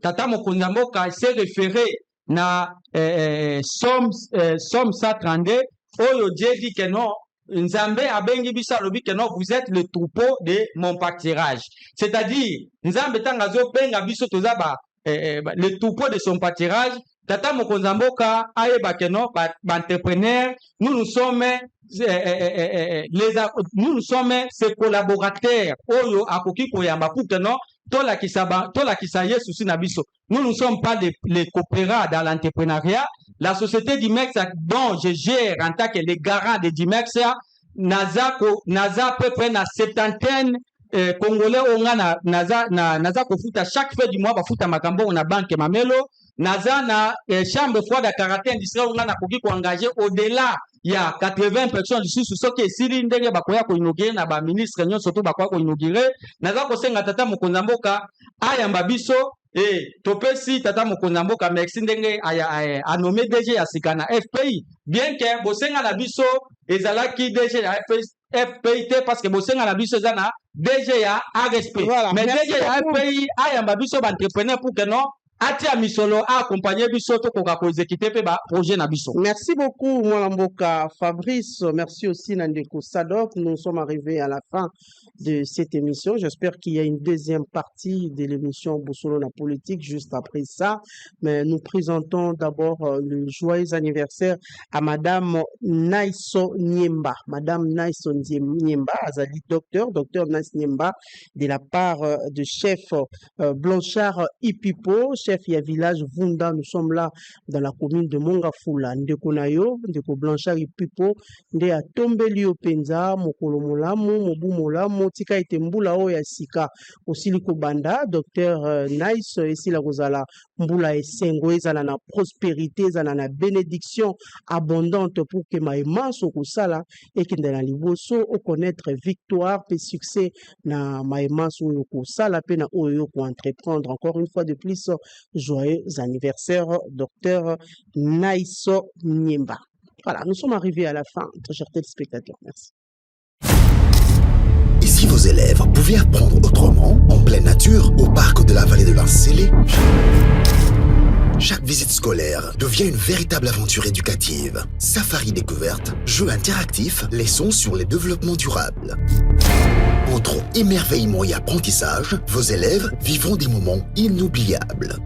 Tata Mokonzi Mboka s'est référé na somme 132 oyo dit keno Nzambe abengi bisa alobi keno vous êtes le troupeau de mon pâturage. C'est-à-dire Nzambe tanga zo benga biso tozaba le troupeau de son pâturage. Tata Mokonzi Mboka ayeba keno ba entrepreneur nous sommes ses collaborateurs oyo akoki koyamba pour que non tola kisa yesu si na biso. Nous ne sommes pas les coopérants dans l'entrepreneuriat. La société d'Imex dont je gère en tant que les garants de Dimex naza peu près na 70 Congolais onga naza kofuta chaque fin du mois bafuta makambo na banque Mamelo naza na chambre froide à karaté industriel onga na koki ko engager au-delà il y a 80 personnes ici sur ce qui est sili ndenge bakoya ko inaugurer na ba ministre nyon surtout bakoya ko inaugurer naza ko senga Tata Mokonzi Mboka ayamba biso topesi Tata Mokonzi Mboka merci ndenge a nommé DG ya sikana FPI bien que bosenga na biso ezalaki DG ya FPI parce que bosenga na biso zana DG ya RSP voilà, mais DG ya FPI ayamba biso ba entrepreneur pour que non Atia Misolo a accompagné Bisoto pour exécuter le projet Nabiso. Merci beaucoup, Mboka Fabrice. Merci aussi, Nandeko Sadok. Nous sommes arrivés à la fin de cette émission. J'espère qu'il y a une deuxième partie de l'émission Bosolo la politique juste après ça. Mais nous présentons d'abord le joyeux anniversaire à Madame Naiso Niemba. Madame Naiso Niemba, Azali docteur Naiso Niemba, de la part de chef Blanchard Ipipo, chef ya village Vunda. Nous sommes là dans la commune de Mongafula. Ndeko Nayo, Ndeko Blanchard Ipipo, Nde a tombé Lio Penza, Mokolo Molamu, Mobu Molamu, Tika Itembula o ya Sika, Osiliko Banda, docteur Nice, ici la Rosala, Mbula Esengo, ezala na prospérité, ezala na bénédiction abondante pour que maïma sokusala et que dans liboso au connaître victoire et succès na maïma sokusala pe na oyo ko entreprendre encore une fois de plus. Joyeux anniversaire, docteur Naiso Niemba. Voilà, nous sommes arrivés à la fin, très chers téléspectateurs. Merci. Et si vos élèves pouvaient apprendre autrement, en pleine nature, au parc de la vallée de l'Ancélé? Chaque visite scolaire devient une véritable aventure éducative. Safari découverte, jeux interactifs, leçons sur les développements durables. Entre émerveillement et apprentissage, vos élèves vivront des moments inoubliables.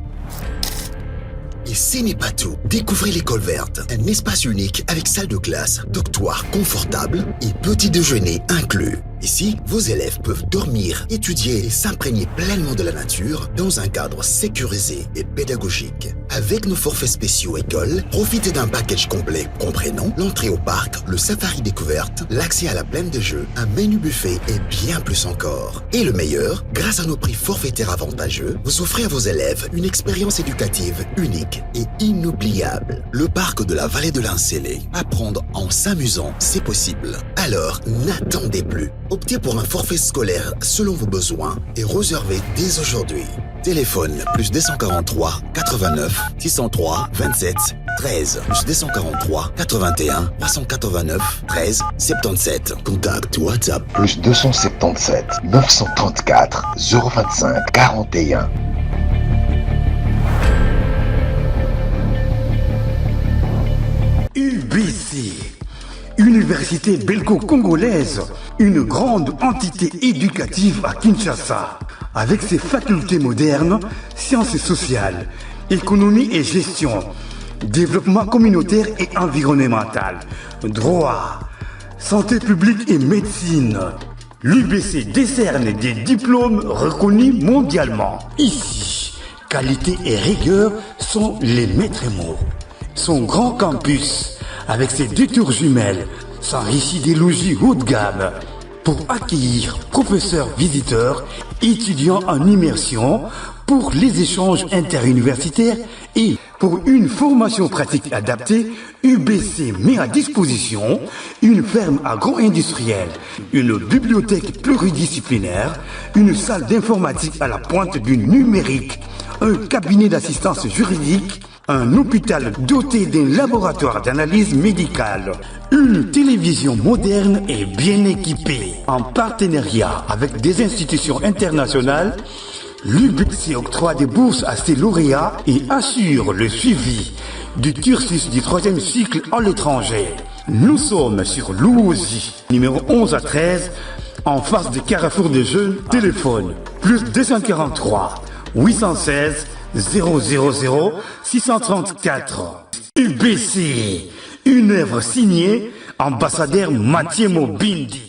Et ce n'est pas tout. Découvrez l'école verte, un espace unique avec salle de classe, dortoir confortable et petit déjeuner inclus. Ici, vos élèves peuvent dormir, étudier et s'imprégner pleinement de la nature dans un cadre sécurisé et pédagogique. Avec nos forfaits spéciaux écoles, profitez d'un package complet comprenant l'entrée au parc, le safari découverte, l'accès à la plaine de jeux, un menu buffet et bien plus encore. Et le meilleur, grâce à nos prix forfaitaires avantageux, vous offrez à vos élèves une expérience éducative unique et inoubliable. Le parc de la vallée de l'Incélé. Apprendre en s'amusant, c'est possible. Alors, n'attendez plus. Optez pour un forfait scolaire selon vos besoins et réservez dès aujourd'hui. Téléphone plus 243 89 603 27 13 plus 243 81 389 13 77. Contact WhatsApp plus 277 934 025 41. UBC, Université belgo-congolaise, une grande entité éducative à Kinshasa, avec ses facultés modernes, sciences sociales, économie et gestion, développement communautaire et environnemental, droit, santé publique et médecine. L'UBC décerne des diplômes reconnus mondialement. Ici, qualité et rigueur sont les maîtres mots. Son grand campus, avec ses 2 tours jumelles, s'enrichit des logis haut de gamme pour accueillir professeurs visiteurs, étudiants en immersion, pour les échanges interuniversitaires et pour une formation pratique adaptée. UBC met à disposition une ferme agro-industrielle, une bibliothèque pluridisciplinaire, une salle d'informatique à la pointe du numérique, un cabinet d'assistance juridique, un hôpital doté d'un laboratoire d'analyse médicale, une télévision moderne et bien équipée. En partenariat avec des institutions internationales, l'UBC octroie des bourses à ses lauréats et assure le suivi du cursus du 3e cycle à l'étranger. Nous sommes sur Louosi, numéro 11 à 13, en face du Carrefour des Jeunes. Téléphone plus 243 816 000 634. UBC, une œuvre signée ambassadeur Mathieu Mobindi.